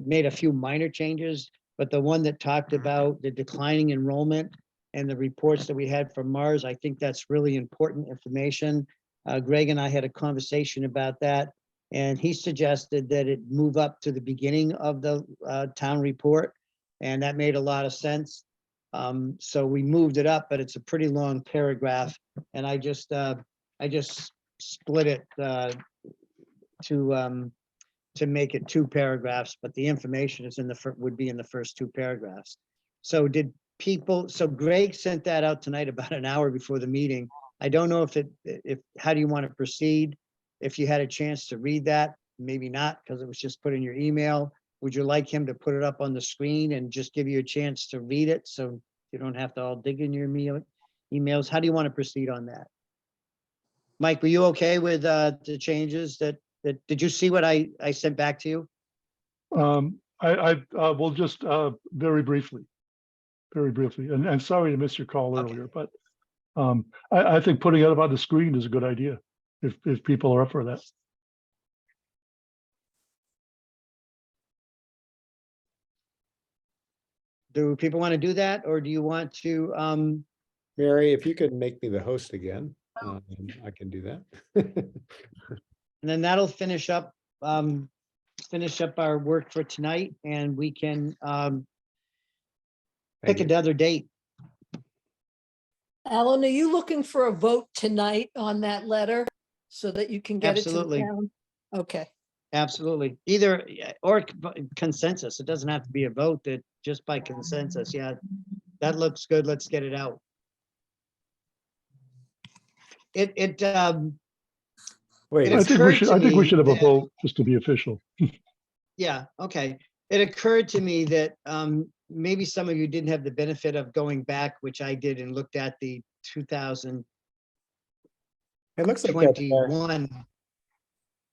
made a few minor changes, but the one that talked about the declining enrollment and the reports that we had from Mars, I think that's really important information. Greg and I had a conversation about that, and he suggested that it move up to the beginning of the town report, and that made a lot of sense. So we moved it up, but it's a pretty long paragraph, and I just split it to make it 2 paragraphs, but the information is in the would be in the first 2 paragraphs. So so Greg sent that out tonight about an hour before the meeting. I don't know if how do you want to proceed? If you had a chance to read that, maybe not, because it was just put in your email. Would you like him to put it up on the screen and just give you a chance to read it so you don't have to all dig in your emails? How do you want to proceed on that? Mike, were you okay with the changes that did you see what I sent back to you? I will just very briefly, and sorry to miss your call Okay. earlier, but I think putting it up on the screen is a good idea if people are up for that. Do people want to do that, or do you want to Mary, if you could make me the host again, I can do that. and then that'll finish up our work for tonight, and we can pick Thank you. another date. Alan, are you looking for a vote tonight on that letter so that you can get it to the Absolutely. town? Okay. Absolutely. Either or consensus. It doesn't have to be a vote, that just by consensus. Yeah, that looks good. Let's get it out. Wait, It I think we occurred should. to I think we me should have a that- vote just to be official. Yeah, okay. It occurred to me that maybe some of you didn't have the benefit of going back, which I did, and looked at the 2021. it looks like that.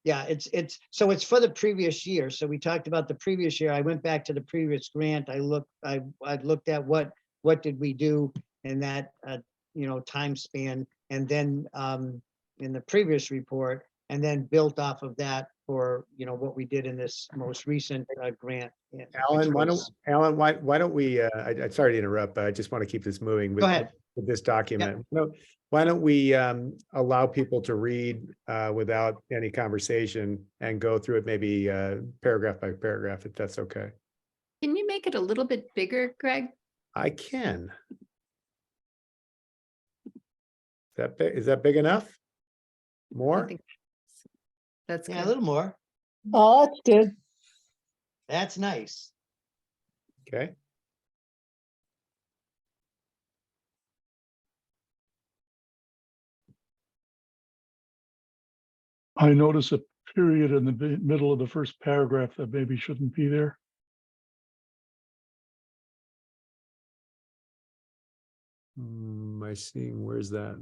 Yeah, it's so it's for the previous year. So we talked about the previous year. I went back to the previous grant. I looked at what did we do in that time span, and then in the previous report, and then built off of that for what we did in this most recent grant. Alan, why don't we, I'm sorry to interrupt, but I just want to keep this moving Go ahead. with this document. Why don't we allow people to read without any conversation and go through it maybe paragraph by paragraph, if that's okay. Can you make it a little bit bigger, Greg? I can. Is that big enough? I More? think that's Yeah, a good. little more. Oh, that's good. That's nice. Okay. I notice a period in the middle of the first paragraph that maybe shouldn't be there. I see. Where's that?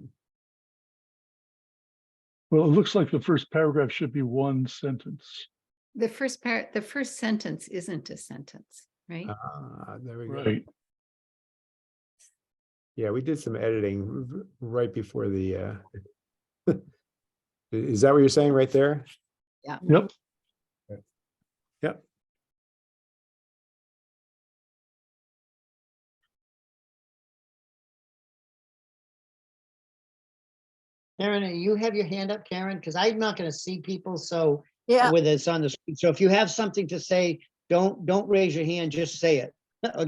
Well, it looks like the first paragraph should be 1 sentence. The first sentence isn't a sentence, right? There we go. Right. Yeah, we did some editing right before the. Is that what you're saying right there? Yeah. Yep. Yep. Karen, you have your hand up, Karen, because I'm not going to see people. So Yeah, whether it's on the screen. So if you have something to say, don't raise your hand, just say it.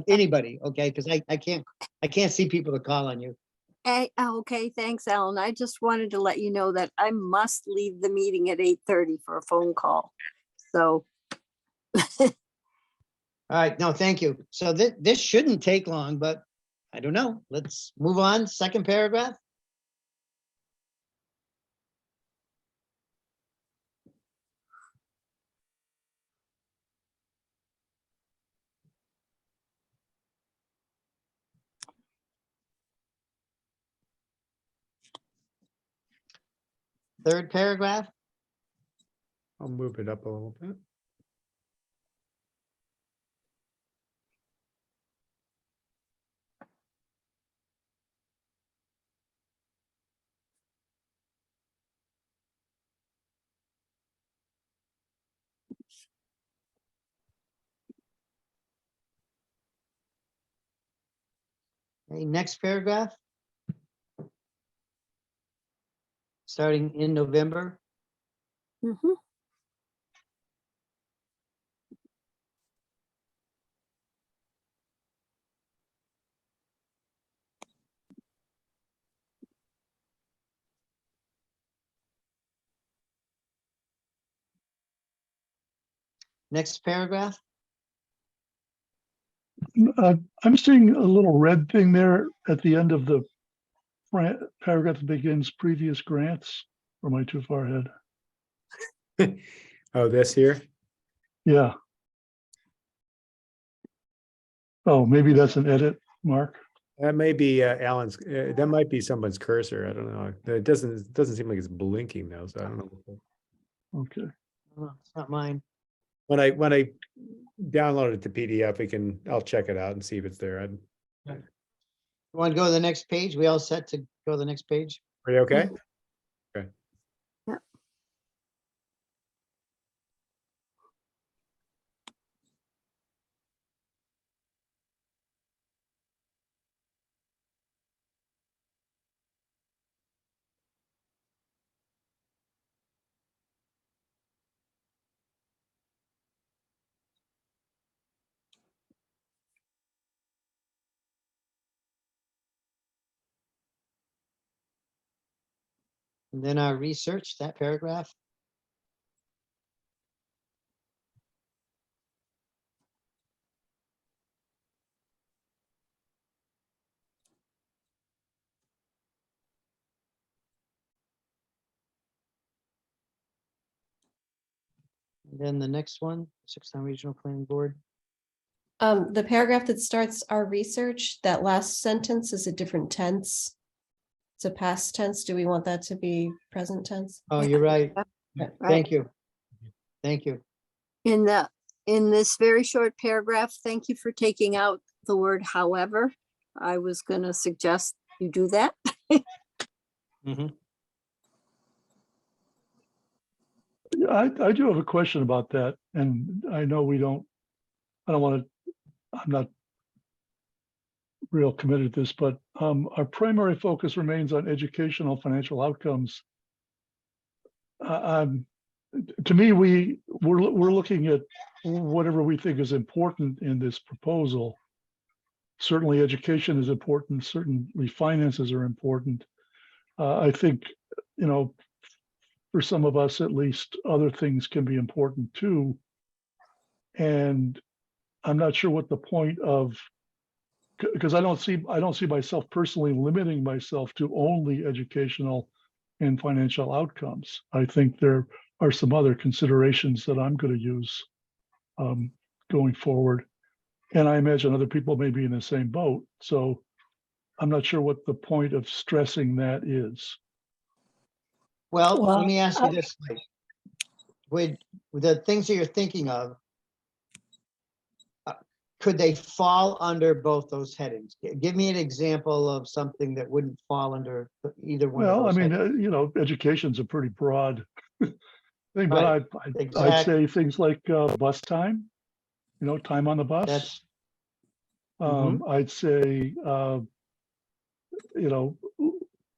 Anybody, okay? Because I can't see people to call on you. okay, thanks, Alan. I just wanted to let you know that I must leave the meeting at 8:30 for a phone call. So All right, no, thank you. So this shouldn't take long, but I don't know. Let's move on. Second paragraph. Third paragraph. I'll move it up a little bit. Okay, next paragraph. Starting in November. mhm. Next paragraph. I'm seeing a little red thing there at the end of the paragraph that begins previous grants. Or am I too far ahead? Oh, this here? Yeah. Oh, maybe that's an edit, Mark. That may be Alan's, that might be someone's cursor. I don't know. It doesn't seem like it's blinking though, so I don't know. Okay. Oh, it's not mine. When I download it to PDF, I'll check it out and see if it's there. You want to go to the next page? We all set to go to the next page? Are you okay? Okay. And then our research, that paragraph. And then the next one, Sixtown Regional Planning Board. The paragraph that starts our research, that last sentence is a different tense. It's a past tense. Do we want that to be present tense? Oh, you're right. Right. Thank you. Thank you. In this very short paragraph, thank you for taking out the word however. I was gonna suggest you do that. Mhm. I do have a question about that, and I know I don't want to, I'm not real committed to this, but our primary focus remains on educational financial outcomes. To me, we're looking at whatever we think is important in this proposal. Certainly education is important, certainly finances are important. I think, for some of us at least, other things can be important too. And I'm not sure what the point of, because I don't see myself personally limiting myself to only educational and financial outcomes. I think there are some other considerations that I'm going to use going forward. And I imagine other people may be in the same boat. So I'm not sure what the point of stressing that is. Well, Well, let me ask you this. Mike. With the things that you're thinking of, could they fall under both those headings? Give me an example of something that wouldn't fall under either one of Well, I those mean, headings. education's a pretty broad thing, but Right. I'd Exactly. say things like bus time, time on the bus. That's I'd say,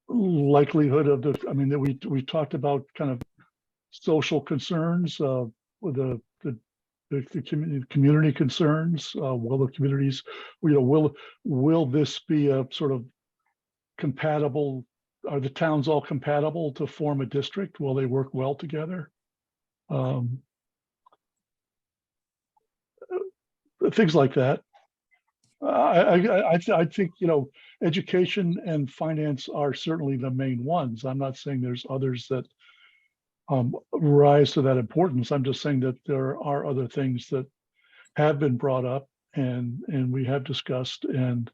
likelihood of that we talked about kind of social concerns with the community concerns. Will the communities, will this be a sort of compatible? Are the towns all compatible to form a district? Will they work well together? things like that. I think, education and finance are certainly the main ones. I'm not saying there's others that rise to that importance. I'm just saying that there are other things that have been brought up and we have discussed and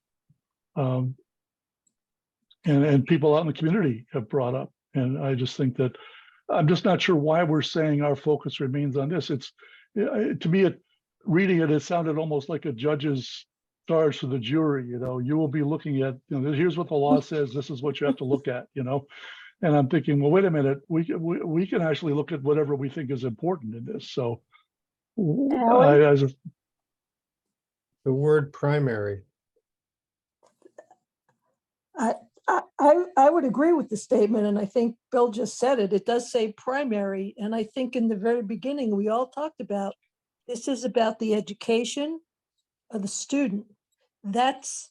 people out in the community have brought up. And I just think that I'm just not sure why we're saying our focus remains on this. It's to me, reading it, it sounded almost like a judge's charge to the jury. You will be looking at, here's what the law says. This is what you have to look at. And I'm thinking, well, wait a minute. We can actually look at whatever we think is important in this. So, The word primary. I would agree with the statement, and I think Bill just said it. It does say primary, and I think in the very beginning, we all talked about, this is about the education of the student. That's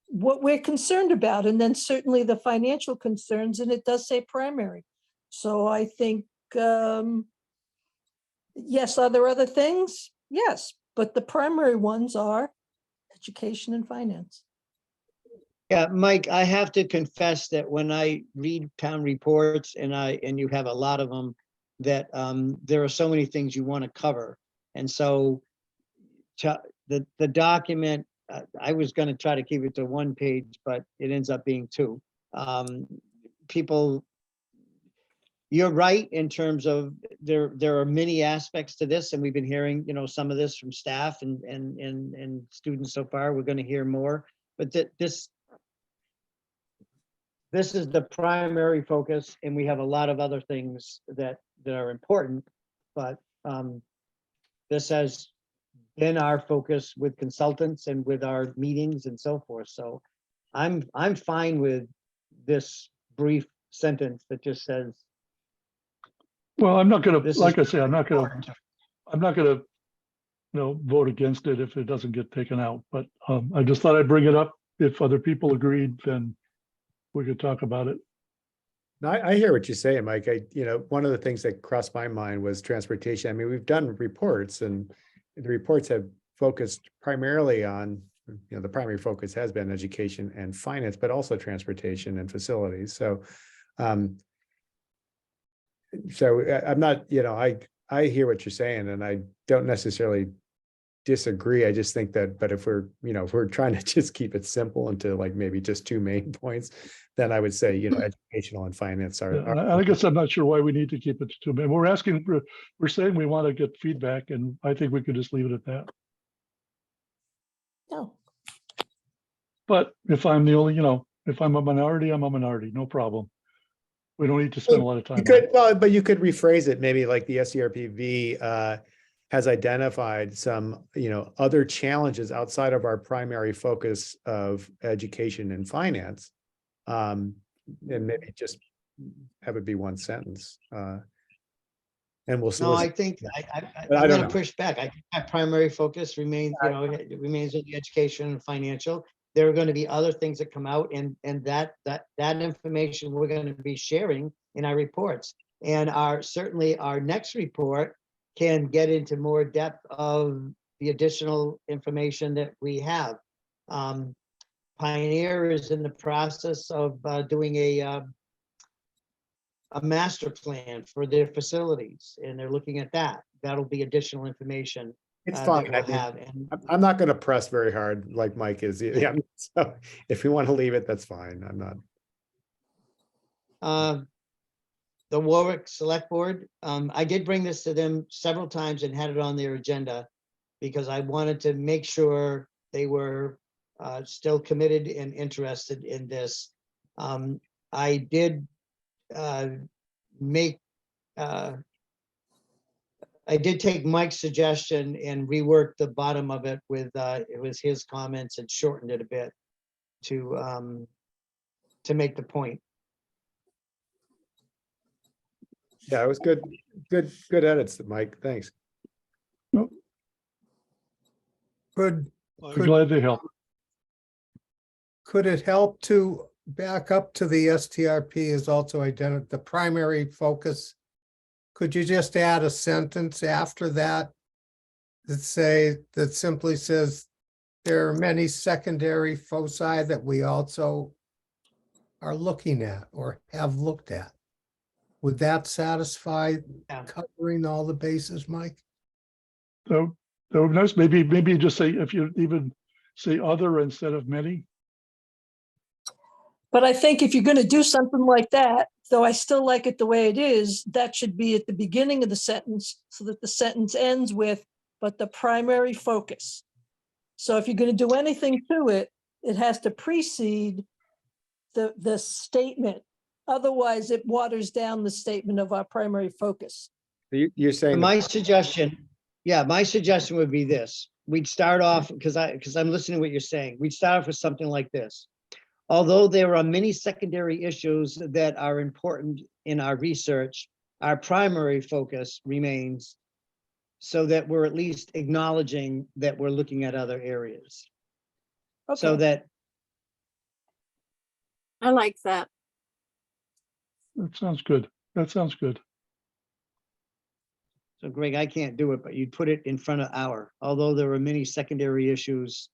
what we're concerned about, and then certainly the financial concerns, and it does say primary. So I think, yes, are there other things? Yes, but the primary ones are education and finance. Yeah, Mike, I have to confess that when I read town reports and you have a lot of them, that there are so many things you want to cover. And so the document, I was going to try to keep it to 1 page, but it ends up being 2. People, you're right in terms of there are many aspects to this, and we've been hearing, some of this from staff and students so far. We're going to hear more, but this is the primary focus, and we have a lot of other things that are important, but this has been our focus with consultants and with our meetings and so forth. So I'm fine with this brief sentence that just says. Well, I'm not gonna, like I say, I'm not gonna, vote against it if it doesn't get taken out, but I just thought I'd bring it up. If other people agreed, then we could talk about it. No, I hear what you're saying, Mike. One of the things that crossed my mind was transportation. I mean, we've done reports, and the reports have focused primarily on, the primary focus has been education and finance, but also transportation and facilities. So, I'm not, I hear what you're saying, and I don't necessarily disagree. I just think that, but if we're trying to just keep it simple into like maybe just 2 main points, then I would say, educational and finance are. Yeah, I guess I'm not sure why we need to keep it to 2 minutes. We're saying we want to get feedback, and I think we could just leave it at that. No. But if I'm the only, if I'm a minority, I'm a minority, no problem. We don't need to spend a lot of time. But you could rephrase it maybe like the STRPB has identified some, other challenges outside of our primary focus of education and finance. And maybe just have it be 1 sentence. And we'll see. No, I think I'm going to push back. I think my primary focus remains, it remains in the education and financial. There are going to be other things that come out, and that information we're going to be sharing in our reports. And certainly our next report can get into more depth of the additional information that we have. Pioneer is in the process of doing a master plan for their facilities, and they're looking at that. That'll be additional information. It's fine. I'm not going to press very hard like Mike is. Yeah. So if we want to leave it, that's fine. I'm not. The Warwick Select Board, I did bring this to them several times and had it on their agenda because I wanted to make sure they were still committed and interested in this. I did I did take Mike's suggestion and rework the bottom of it with it was his comments and shortened it a bit to make the point. Yeah, it was good edits, Mike. Thanks. Could I'm glad they helped. Could it help to back up to the STRP is also identified the primary focus? Could you just add a sentence after that that simply says there are many secondary foci that we also are looking at or have looked at. Would that satisfy Yeah. covering all the bases, Mike? So that would be nice. Maybe you just say, if you even say other instead of many. But I think if you're going to do something like that, though I still like it the way it is, that should be at the beginning of the sentence so that the sentence ends with, but the primary focus. So if you're going to do anything to it, it has to precede the statement. Otherwise, it waters down the statement of our primary focus. You're saying, My suggestion, my suggestion would be this. We'd start off, because I'm listening to what you're saying. We'd start off with something like this. Although there are many secondary issues that are important in our research, our primary focus remains, so that we're at least acknowledging that we're looking at other areas. So Okay. that, I like that. That sounds good. That sounds good. so Greg, I can't do it, but you'd put it in front of our, although there are many secondary issues.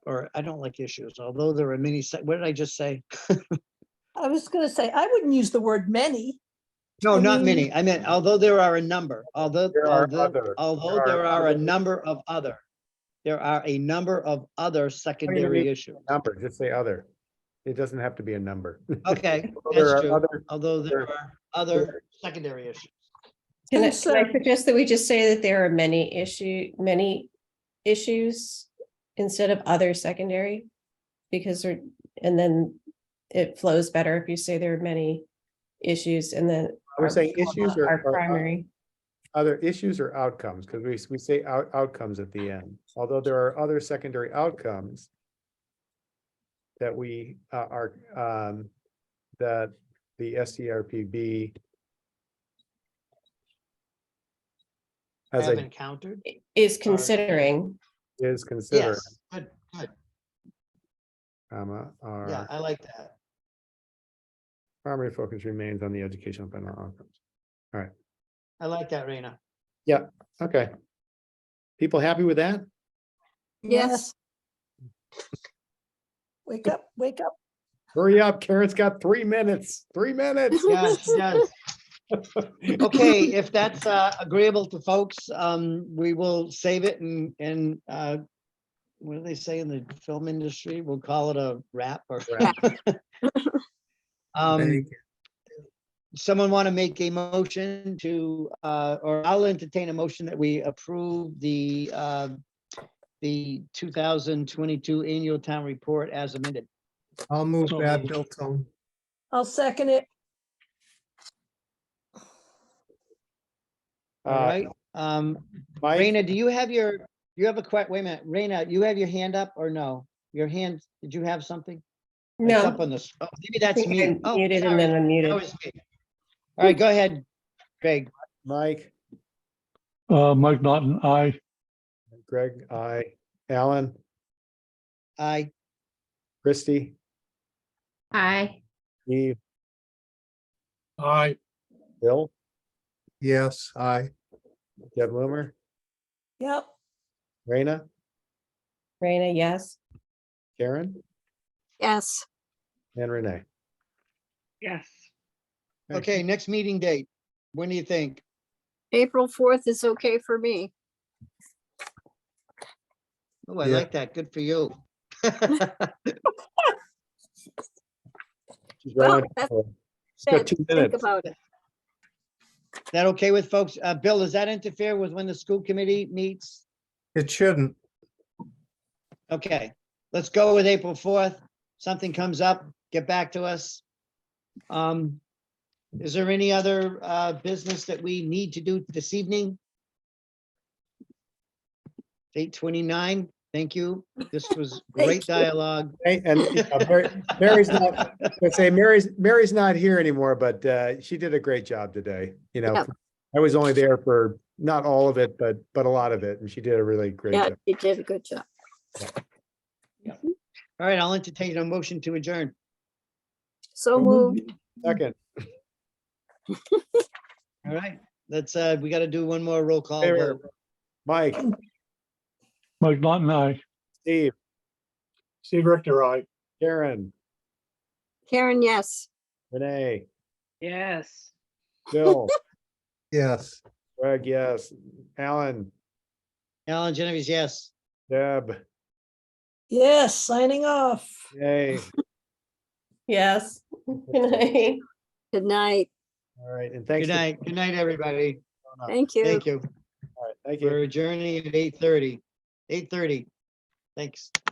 Or I don't like issues, although there are many, what did I just say? I was going to say, I wouldn't use the word many. No, I not mean- many. I meant, although there are a number, although There are other. there are a number of other. There are a number of other secondary need issues. number, just say other. It doesn't have to be a number. Okay, There that's are true. other- Although there there- are other secondary issues. Can I And so- suggest that we just say that there are many issues instead of other secondary? Because and then it flows better if you say there are many issues and then. We're saying issues or Our primary. other issues or outcomes, because we say outcomes at the end. Although there are other secondary outcomes that we are that the STRPB as Have a encountered. Is considering. is considered, Yes, good, good. comma, Yeah, our I like that. primary focus remains on the educational and outcomes. All right, I like that, Raina. okay. People happy with that? Yes. Wake up, wake up. Hurry up, Karen's got 3 minutes, 3 minutes. Yes, yes. Okay, if that's agreeable to folks, we will save it and what do they say in the film industry? We'll call it a wrap or. Wrap. Someone want to make a motion to, or I'll entertain a motion that we approve the 2022 annual town report as amended. I'll move So that, moved. Bill Tone. I'll second it. All right. Mike, Raina, do you have wait a minute, Raina, you have your hand up or no? Your hand, did you have something? It's up No. on this. Oh, maybe that's think me. I'm Oh, muted and sorry. then unmuted. That was me. All right, go ahead, Greg. Mike, Mike Naughton, aye. Greg, Alan, Aye. Christie, Aye. Eve, Aye. Bill, Yes, aye. Deb Loomer, Yep. Raina, Raina, yes. Karen, Yes. and Renee. Yes. Okay, next meeting date. When do you think? April 4th is okay for me. Oh, I Yeah. like that. Good for you. She's Well, right on. that's She's got Said, 2 think minutes. about it. That okay with folks? Bill, does that interfere with when the school committee meets? It shouldn't. Okay, let's go with April 4th. Something comes up, get back to us. Is there any other business that we need to do this evening? 8:29, thank you. This was great dialogue. Hey, and Mary's not, let's say Mary's not here anymore, but she did a great job today. You know, Yeah. I was only there for not all of it, but a lot of it, and she did a really great Yeah, job. you did a good job. All right, I'll entertain a motion to adjourn. So moved. Second, All right, let's, we got to do one more roll call Favor. vote. Mike, Mike Naughton, aye. Steve, Steve Richter, aye. Karen, Karen, yes. Renee, Yes. Bill, Yes, Greg, yes, Alan, Alan Genovese, yes. Deb, Yes, signing off. yay. Yes. Good night. Good night. All right, and thanks. Good night. Good night, everybody. Thank you. Thank you. All right, thank you. We're adjourning at 8:30. 8:30. Thanks.